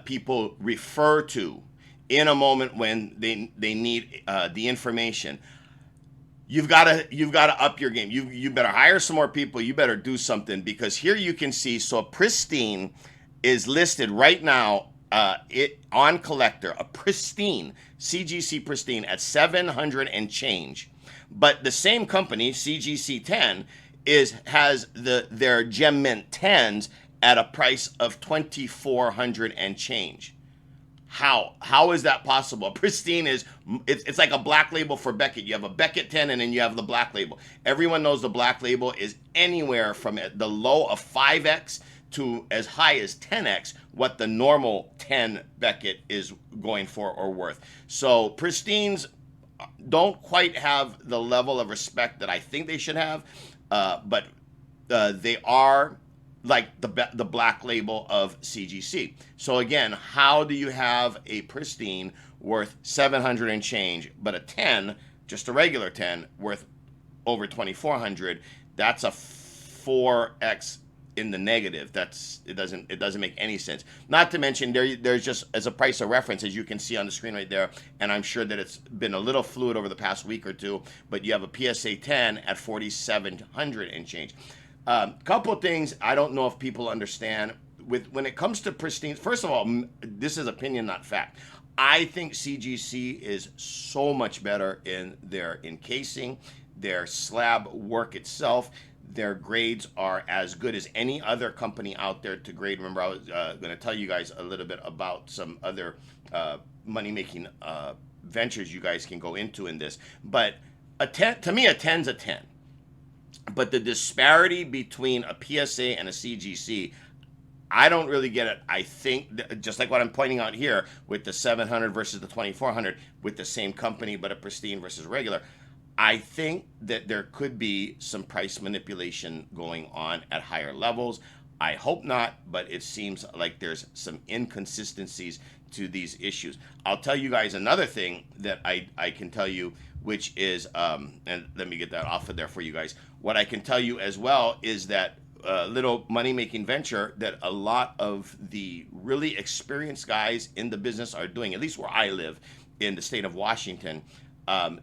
A: people refer to in a moment when they need the information, you've got to up your game. You better hire some more people. You better do something, because here you can see, so pristine is listed right now on Collector, a pristine CGC pristine at 700 and change, but the same company, CGC 10, has their Gem Mint 10s at a price of 2,400 and change. How is that possible? Pristine it's like a black label for Beckett. You have a Beckett 10, and then you have the black label. Everyone knows the black label is anywhere from the low of 5x to as high as 10x what the normal 10 Beckett is going for or worth. So pristines don't quite have the level of respect that I think they should have, but they are like the black label of CGC. So again, how do you have a pristine worth 700 and change, but a 10, just a regular 10, worth over 2,400? That's a 4x in the negative. It doesn't make any sense. Not to mention there's just, as a price of reference, as you can see on the screen right there, and I'm sure that it's been a little fluid over the past week or two, but you have a PSA 10 at 4,700 and change. Couple things I don't know if people understand when it comes to pristine. First of all, this is opinion, not fact. I think CGC is so much better in their encasing, their slab work itself. Their grades are as good as any other company out there to grade. Remember, I was going to tell you guys a little bit about some other money-making ventures you guys can go into in this. But a 10, to me, a 10's a 10. But the disparity between a PSA and a CGC, I don't really get it. I think, just like what I'm pointing out here with the 700 versus the 2,400 with the same company, but a pristine versus regular, I think that there could be some price manipulation going on at higher levels. I hope not, but it seems like there's some inconsistencies to these issues. I'll tell you guys another thing that I can tell you, which is, and let me get that off of there for you guys. What I can tell you as well is that little money-making venture that a lot of the really experienced guys in the business are doing, at least where I live in the state of Washington.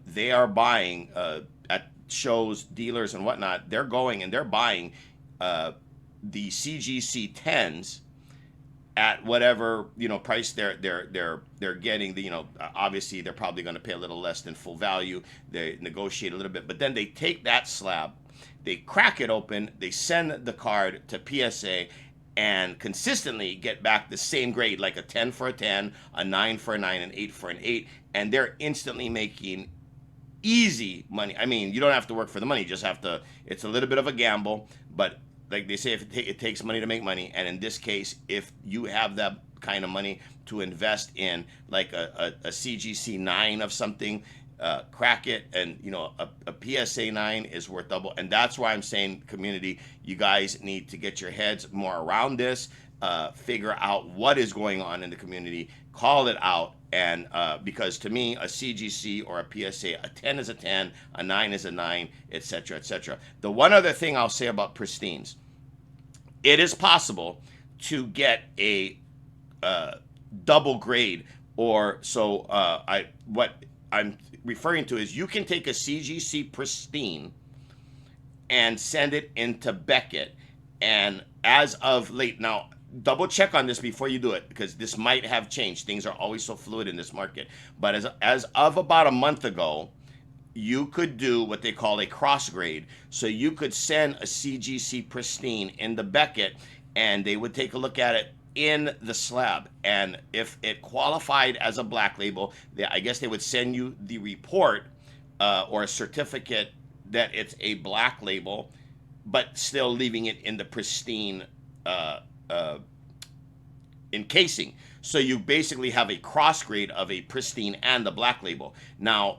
A: They are buying at shows, dealers and whatnot. They're going and they're buying the CGC 10s at whatever price they're getting. Obviously they're probably going to pay a little less than full value. They negotiate a little bit, but then they take that slab, they crack it open, they send the card to PSA, and consistently get back the same grade, like a 10 for a 10, a 9 for a 9, an 8 for an 8, and they're instantly making easy money. I mean, you don't have to work for the money, you just have to, it's a little bit of a gamble, but like they say, it takes money to make money, and in this case, if you have that kind of money to invest in, like a CGC 9 of something, crack it, and a PSA 9 is worth double. And that's why I'm saying, community, you guys need to get your heads more around this, figure out what is going on in the community, call it out, and because to me, a CGC or a PSA, a 10 is a 10, a 9 is a 9, etc., etc. The one other thing I'll say about pristines, it is possible to get a double grade, or so what I'm referring to is you can take a CGC pristine and send it into Beckett, and as of late, now double check on this before you do it, because this might have changed. Things are always so fluid in this market, but as of about a month ago, you could do what they call a cross grade. So you could send a CGC pristine in the Beckett, and they would take a look at it in the slab, and if it qualified as a black label, I guess they would send you the report or a certificate that it's a black label, but still leaving it in the pristine encasing. So you basically have a cross grade of a pristine and the black label. Now,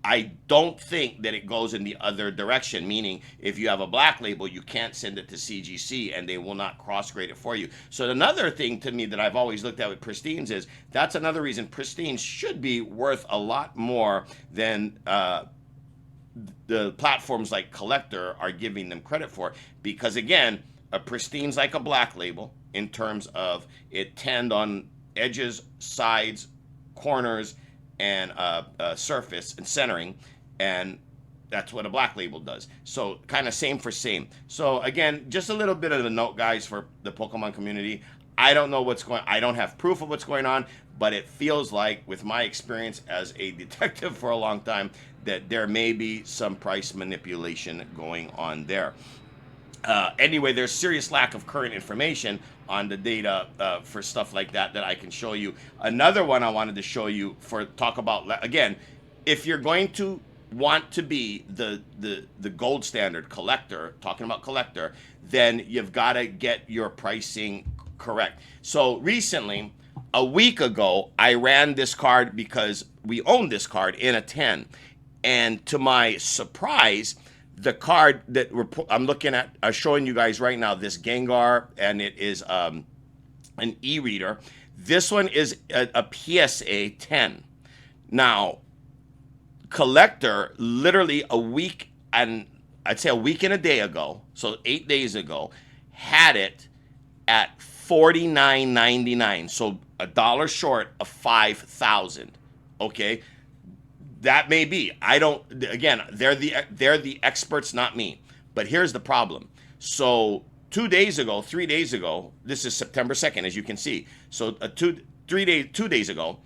A: I don't think that it goes in the other direction, meaning if you have a black label, you can't send it to CGC and they will not cross-grade it for you. So another thing to me that I've always looked at with pristines is that's another reason pristines should be worth a lot more than the platforms like Collector are giving them credit for. Because again, a pristine's like a black label in terms of it tend on edges, sides, corners, and surface and centering, and that's what a black label does. So kind of same for same. So again, just a little bit of a note, guys, for the Pokemon community. I don't know what's going on. I don't have proof of what's going on, but it feels like, with my experience as a detective for a long time, that there may be some price manipulation going on there. Anyway, there's serious lack of current information on the data for stuff like that I can show you. Another one I wanted to show you talk about, again, if you're going to want to be the gold standard Collector, talking about Collector, then you've got to get your pricing correct. So recently, a week ago, I ran this card, because we own this card in a 10. And to my surprise, the card that I'm looking at, showing you guys right now, this Gengar, and it is an e-reader. This one is a PSA 10. Now, Collector, literally a week and I'd say a week and a day ago, so 8 days ago, had it at $49.99, so $1 short of 5,000. Okay, that may be. I don't. Again, they're the experts, not me. But here's the problem. So 2 days ago, 3 days ago, this is September 2nd, as you can see. So 2 days ago,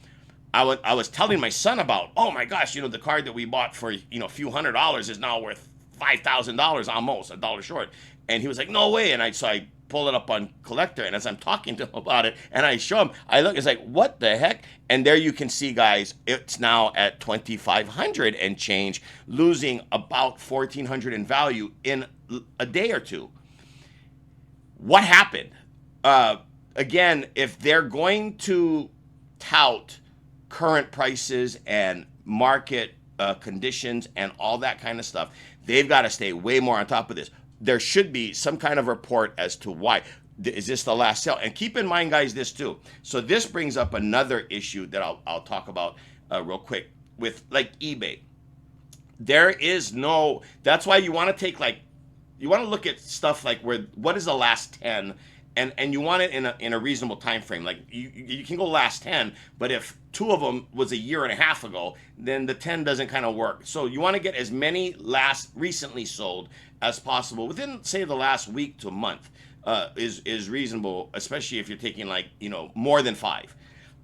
A: I was telling my son about, oh my gosh, you know, the card that we bought for, you know, a few $100s is now worth $5,000, almost $1 short. And he was like, no way. And so I pull it up on Collector, and as I'm talking to him about it, and I show him, I look, it's like, what the heck? And there you can see, guys, it's now at 2,500 and change, losing about 1,400 in value in a day or two. What happened? Again, if they're going to tout current prices and market conditions and all that kind of stuff, they've got to stay way more on top of this. There should be some kind of report as to why. Is this the last sale? And keep in mind, guys, this too. So this brings up another issue that I'll talk about real quick with like eBay. There is no, that's why you want to take like, you want to look at stuff like what is the last 10, and you want it in a reasonable time frame. Like you can go last 10, but if 2 of them was a year and a half ago, then the 10 doesn't kind of work. So you want to get as many recently sold as possible within, say, the last week to a month is reasonable, especially if you're taking like, you know, more than 5.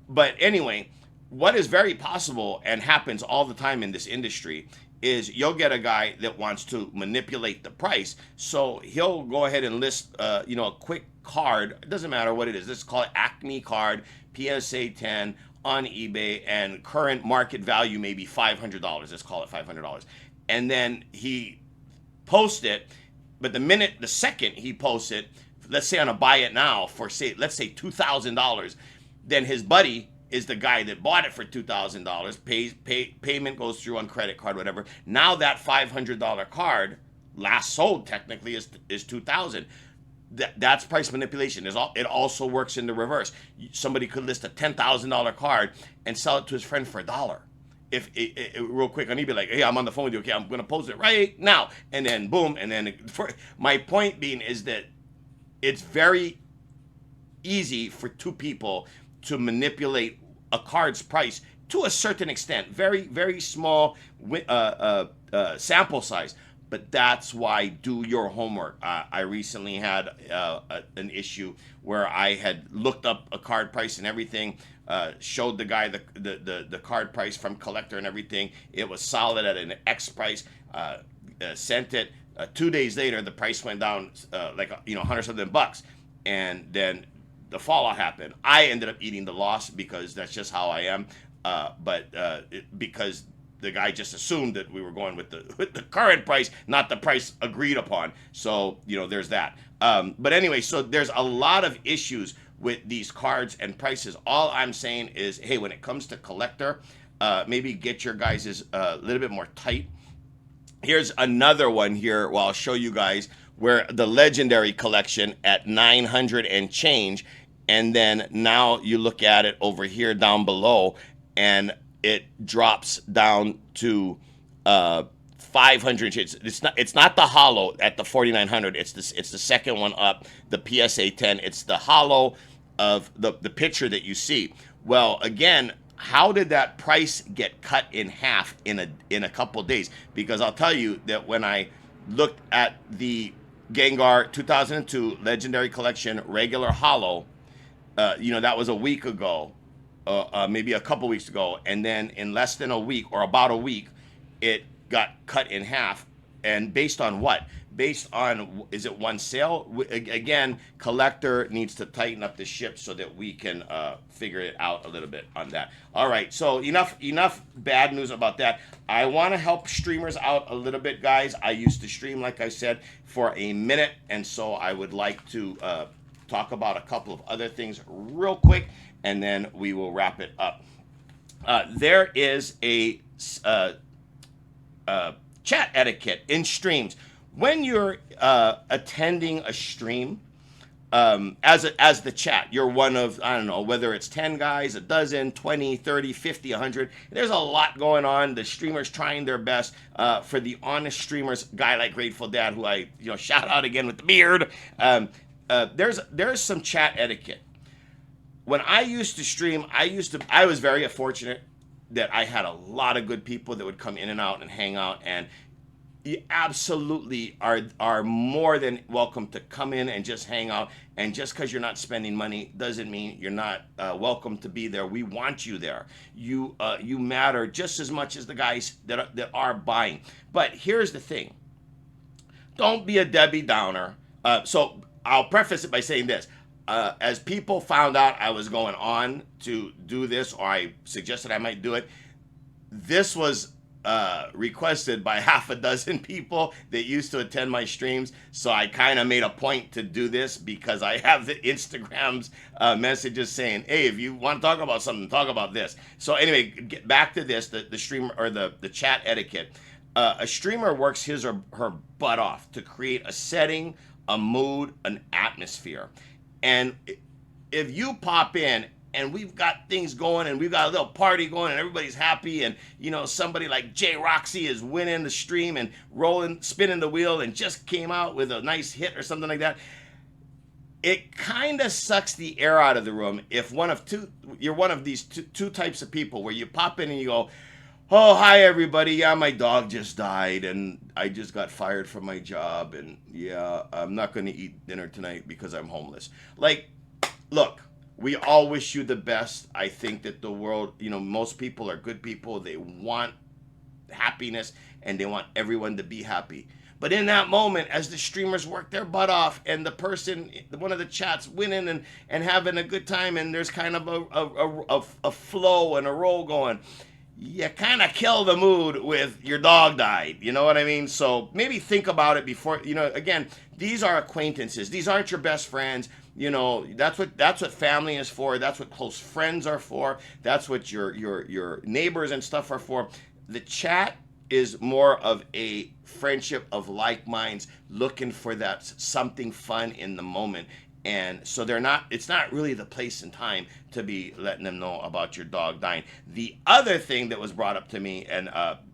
A: But anyway, what is very possible and happens all the time in this industry is you'll get a guy that wants to manipulate the price. So he'll go ahead and list, you know, a quick card. It doesn't matter what it is. Let's call it Acme card, PSA 10 on eBay, and current market value maybe $500. Let's call it $500. And then he posts it, but the second he posts it, let's say on a buy it now for, say, let's say $2,000, then his buddy is the guy that bought it for $2,000, payment goes through on credit card, whatever. Now that $500 card, last sold technically, is $2,000. That's price manipulation. It also works in the reverse. Somebody could list a $10,000 card and sell it to his friend for $1. If real quick on eBay, like, hey, I'm on the phone with you. Okay, I'm gonna post it right now, and then boom, and then my point being is that it's very easy for 2 people to manipulate a card's price to a certain extent, very, very small sample size. But that's why do your homework. I recently had an issue where I had looked up a card price and everything, showed the guy the card price from Collector and everything. It was solid at an X price. Sent it. 2 days later, the price went down like $100-something, and then the fallout happened. I ended up eating the loss because that's just how I am. Because the guy just assumed that we were going with the current price, not the price agreed upon. So, you know, there's that. But anyway, so there's a lot of issues with these cards and prices. All I'm saying is, hey, when it comes to Collector, maybe get your guys' a little bit more tight. Here's another one here. Well, I'll show you guys where the Legendary Collection at 900 and change. And then now you look at it over here down below, and it drops down to 500. It's not the hollow at the 4,900. It's the second one up, the PSA 10. It's the hollow of the picture that you see. Well, again, how did that price get cut in half in a couple days? Because I'll tell you that when I looked at the Gengar 2002 Legendary Collection regular hollow, that was a week ago. Maybe a couple weeks ago, and then in less than a week or about a week, it got cut in half. And based on what? Based on, is it one sale? Again, Collector needs to tighten up the ship so that we can figure it out a little bit on that. All right, so enough bad news about that. I want to help streamers out a little bit, guys. I used to stream, like I said, for a minute, and so I would like to talk about a couple of other things real quick, and then we will wrap it up. There is a chat etiquette in streams. When you're attending a stream, as the chat, you're one of, I don't know, whether it's 10 guys, a dozen, 20, 30, 50, 100. There's a lot going on. The streamers trying their best. For the honest streamers, guy like Grateful Dad, who I shout out again with the beard. There's some chat etiquette. When I used to stream, I was very fortunate that I had a lot of good people that would come in and out and hang out, and you absolutely are more than welcome to come in and just hang out. And just because you're not spending money doesn't mean you're not welcome to be there. We want you there. You matter just as much as the guys that are buying. But here's the thing. Don't be a Debbie Downer. So I'll preface it by saying this. As people found out I was going on to do this, or I suggested I might do it, this was requested by half a dozen people that used to attend my streams. So I kind of made a point to do this because I have the Instagram's messages saying, hey, if you want to talk about something, talk about this. So anyway, get back to this, the streamer or the chat etiquette. A streamer works his or her butt off to create a setting, a mood, an atmosphere. And if you pop in and we've got things going and we've got a little party going and everybody's happy, and somebody like Jay Roxy is winning the stream and spinning the wheel and just came out with a nice hit or something like that, it kind of sucks the air out of the room if you're one of these two types of people where you pop in and you go, oh, hi everybody, yeah, my dog just died and I just got fired from my job, and yeah, I'm not going to eat dinner tonight because I'm homeless. Like, look, we all wish you the best. I think that the world, most people are good people. They want happiness and they want everyone to be happy. But in that moment, as the streamers work their butt off and the person, one of the chats winning and having a good time, and there's kind of a flow and a roll going, you kind of kill the mood with your dog died. You know what I mean? So maybe think about it before, again, these are acquaintances. These aren't your best friends. That's what family is for. That's what close friends are for. That's what your neighbors and stuff are for. The chat is more of a friendship of like minds looking for that something fun in the moment. And so it's not really the place and time to be letting them know about your dog dying. The other thing that was brought up to me and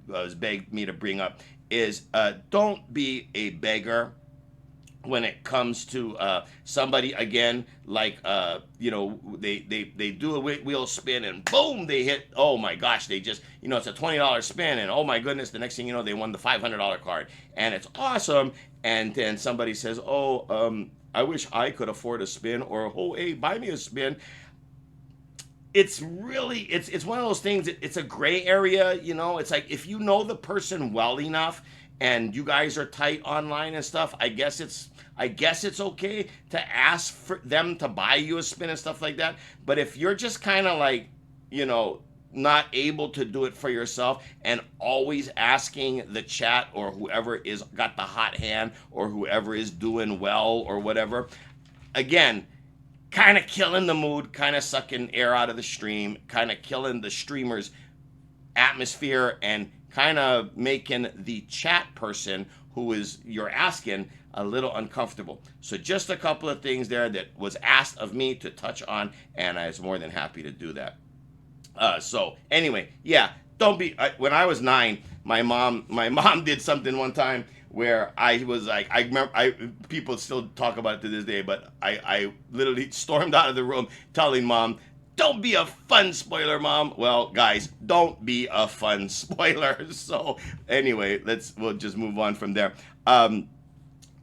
A: was begged me to bring up is don't be a beggar when it comes to somebody, again, like, they do a wheel spin and boom, they hit, oh my gosh, they just, it's a $20 spin and oh my goodness, the next thing you know, they won the $500 card and it's awesome. And then somebody says, I wish I could afford a spin, or, oh, hey, buy me a spin. It's really, it's one of those things, it's a gray area, it's like, if you know the person well enough and you guys are tight online and stuff, I guess it's okay to ask for them to buy you a spin and stuff like that. But if you're just kind of like, not able to do it for yourself and always asking the chat or whoever is got the hot hand or whoever is doing well or whatever, again, kind of killing the mood, kind of sucking air out of the stream, kind of killing the streamer's atmosphere, and kind of making the chat person who is you're asking a little uncomfortable. So just a couple of things there that was asked of me to touch on, and I was more than happy to do that. So anyway, yeah, don't be. When I was 9, my mom did something one time where I was like, I remember, people still talk about it to this day, but I literally stormed out of the room telling Mom, don't be a fun spoiler, Mom. Well, guys, don't be a fun spoiler. So anyway, we'll just move on from there.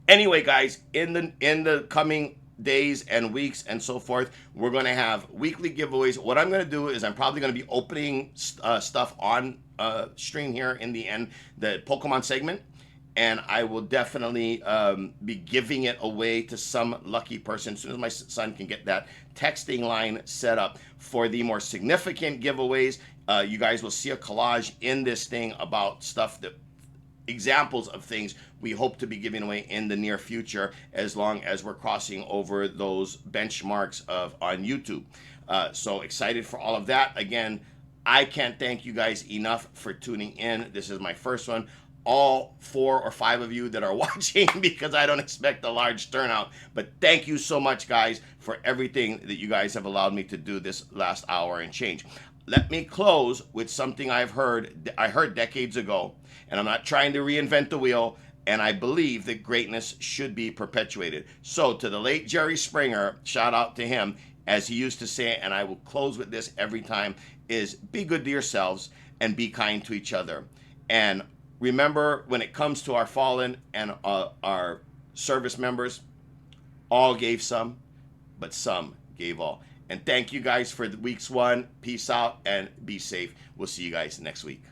A: Anyway, guys, in the coming days and weeks and so forth, we're going to have weekly giveaways. What I'm going to do is I'm probably going to be opening stuff on stream here in the Pokemon segment, and I will definitely be giving it away to some lucky person as soon as my son can get that texting line set up. For the more significant giveaways, you guys will see a collage in this thing about stuff examples of things we hope to be giving away in the near future, as long as we're crossing over those benchmarks on YouTube. So excited for all of that. Again, I can't thank you guys enough for tuning in. This is my first one. all 4 or 5 of you that are watching, because I don't expect a large turnout. But thank you so much, guys, for everything that you guys have allowed me to do this last hour and change. Let me close with something I heard decades ago, and I'm not trying to reinvent the wheel, and I believe that greatness should be perpetuated. So to the late Jerry Springer, shout out to him, as he used to say, and I will close with this every time, is be good to yourselves and be kind to each other. And remember, when it comes to our fallen and our service members, all gave some, but some gave all. And thank you guys for weeks 1. Peace out and be safe. We'll see you guys next week.